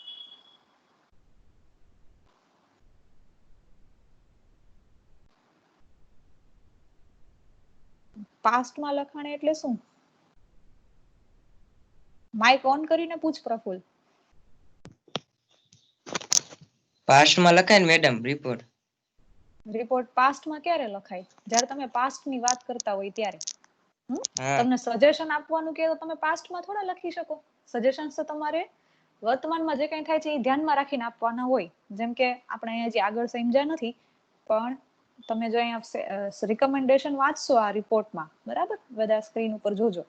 Speaker 1: પાસ્ટમાં લખાણ એટલે શું? માઇક ઓન કરીને પૂછ પ્રફુલ.
Speaker 4: પાસ્ટમાં લખાય ને મેડમ રિપોર્ટ.
Speaker 1: રિપોર્ટ પાસ્ટમાં ક્યારે લખાય? જ્યારે તમે પાસ્ટની વાત કરતા હોય ત્યારે.
Speaker 4: હા
Speaker 1: તમને સજેશન આપવાનું કે તો તમે પાસ્ટમાં થોડા લખી શકો. સજેશન્સ તો તમારે વર્તમાનમાં જે કંઈ થાય છે એ ધ્યાનમાં રાખીને આપવાના હોય. જેમ કે આપણે અહીંયા જે આગળ સમજ્યા નથી, પણ તમે જો અહીંયા રિકમેન્ડેશન વાંચશો આ રિપોર્ટમાં, બરાબર, બધા સ્ક્રીન ઉપર જોજો,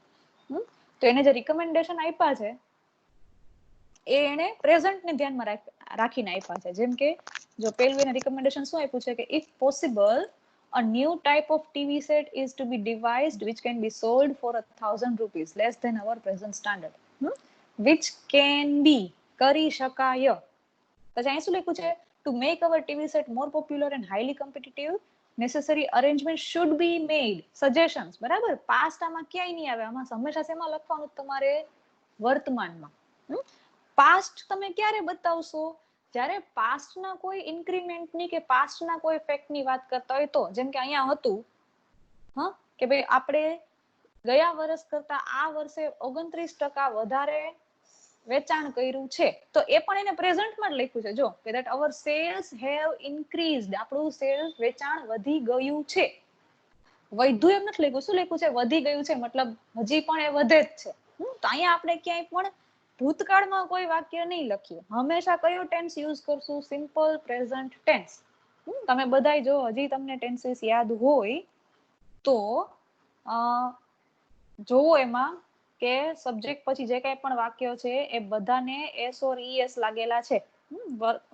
Speaker 1: તો એને જે રિકમેન્ડેશન આપ્યા છે એ એને પ્રેઝન્ટને ધ્યાનમાં રાખીને આપ્યા છે. જેમ કે જો પેલું એને રિકમેન્ડેશન શું આપ્યું છે કે if possible a new type of TV set is to be devised which can be sold for 1,000 rupees less than our present standard, which can be કરી શકાય. પછી અહીં શું લખ્યું છે? to make our TV set more popular and highly competitive necessary arrangement should be made. suggestions, બરાબર. Past આમાં ક્યાંય નહીં આવે, આમાં હંમેશા શેમાં લખવાનું? તમારે વર્તમાનમાં. પાસ્ટ તમે ક્યારે બતાવશો? જ્યારે પાસ્ટના કોઈ ઇન્ક્રીમેન્ટની કે પાસ્ટના કોઈ ફેક્ટની વાત કરતા હોય તો. જેમ કે અહીંયા હતું કે ભાઈ આપણે ગયા વર્ષ કરતા આ વર્ષે 29% વધારે વેચાણ કર્યું છે, તો એ પણ એને પ્રેઝન્ટમાં જ લખ્યું છે. જો કે that our sales have increased, આપણું સેલ્સ વેચાણ વધી ગયું છે. વધ્યું એમ નથી લખ્યું. શું લખ્યું છે? વધી ગયું છે, મતલબ હજી પણ એ વધે જ છે. તો અહીંયા આપણે ક્યાંય પણ ભૂતકાળમાં કોઈ વાક્ય નહીં લખીએ. હંમેશા કયો ટેન્સ યુઝ કરશું? Simple present tense. તમે બધાય જો હજી તમને ટેન્સીસ યાદ હોય તો જોવો એમાં કે સબ્જેક્ટ પછી જે કંઈ પણ વાક્ય છે એ બધાને એસ ઓર ઈએસ લાગેલા છે.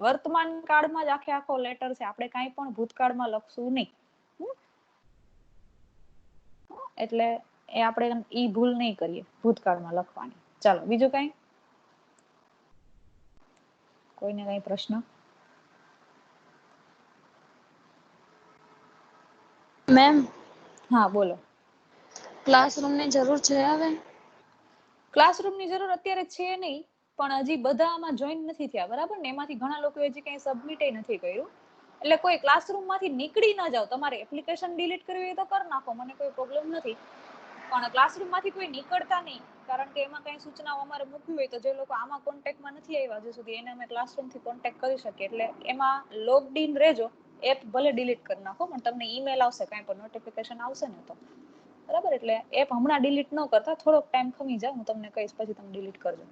Speaker 1: વર્તમાન કાળમાં જ આખો લેટર છે, આપણે કાંઈ પણ ભૂતકાળમાં લખશું નહીં. એટલે એ આપણે ઈ ભૂલ નહીં કરીએ ભૂતકાળમાં લખવાની. ચાલો, બીજું કઈ? કોઈને કઈ પ્રશ્ન?
Speaker 5: મેમ,
Speaker 1: હા બોલો.
Speaker 5: ક્લાસરૂમની જરૂર છે હવે?
Speaker 1: ક્લાસરૂમની જરૂર અત્યારે છે નહીં, પણ હજી બધા આમાં જોઈન નથી થયા, બરાબર ને? એમાંથી ઘણા લોકો હજી કઈ સબમિટ નથી કર્યું. એટલે કોઈ ક્લાસરૂમમાંથી નીકળી ન જાવ. તમારે એપ્લિકેશન ડિલીટ કરવી હોય તો કરી નાખો, મને કોઈ પ્રોબ્લેમ નથી, પણ ક્લાસરૂમમાંથી કોઈ નીકળતા નહીં. કારણ કે એમાં કઈ સૂચનાઓ અમારે મૂકવી હોય તો જે લોકો આમાં કોન્ટેક્ટમાં નથી આવ્યા હજુ સુધી એને અમે ક્લાસરૂમથી કોન્ટેક્ટ કરી શકીએ. એટલે એમાં લોગ્ડ ઇન રહેજો. એપ ભલે ડિલીટ કરી નાખો પણ તમને ઈમેલ આવશે, કાંઈ પણ નોટિફિકેશન આવશે ને તો, બરાબર. એટલે એપ હમણાં ડિલીટ ન કરતા, થોડોક ટાઈમ ખમી જાય, હું તમને કહીશ, પછી તમે ડિલીટ કરજો.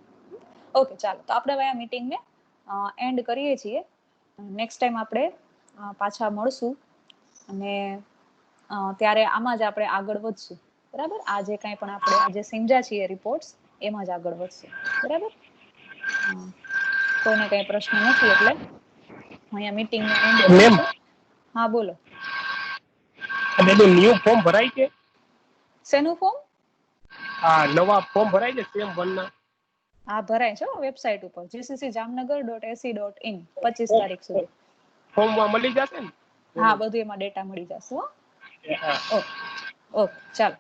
Speaker 1: ઓકે, ચાલો. તો આપણે હવે આ મીટિંગને એન્ડ કરીએ છીએ. નેક્સ્ટ ટાઈમ આપણે પાછા મળશું અને ત્યારે આમાં જ આપણે આગળ વધશું, બરાબર. આ જે કાંઈ પણ આપણે આજે સમજ્યા છીએ રિપોર્ટ્સ, એમાં જ આગળ વધશું, બરાબર. કોઈને કઈ પ્રશ્ન નથી એટલે અહીંયા મીટિંગને એન્ડ કરું છું. હા બોલો.
Speaker 6: ન્યુ ફોર્મ ભરાય છે?
Speaker 1: શેનું ફોર્મ?
Speaker 6: હા, નવા ફોર્મ ભરાય છે સેમ 1 ના?
Speaker 1: હા, ભરાય છે વેબસાઇટ ઉપર gccjamnagar.ac.in 25 તારીખ સુધી.
Speaker 6: ફોર્મમાં મળી જશે ને?
Speaker 1: હા, બધું એમાં ડેટા મળી જશે. ઓકે, ચાલો.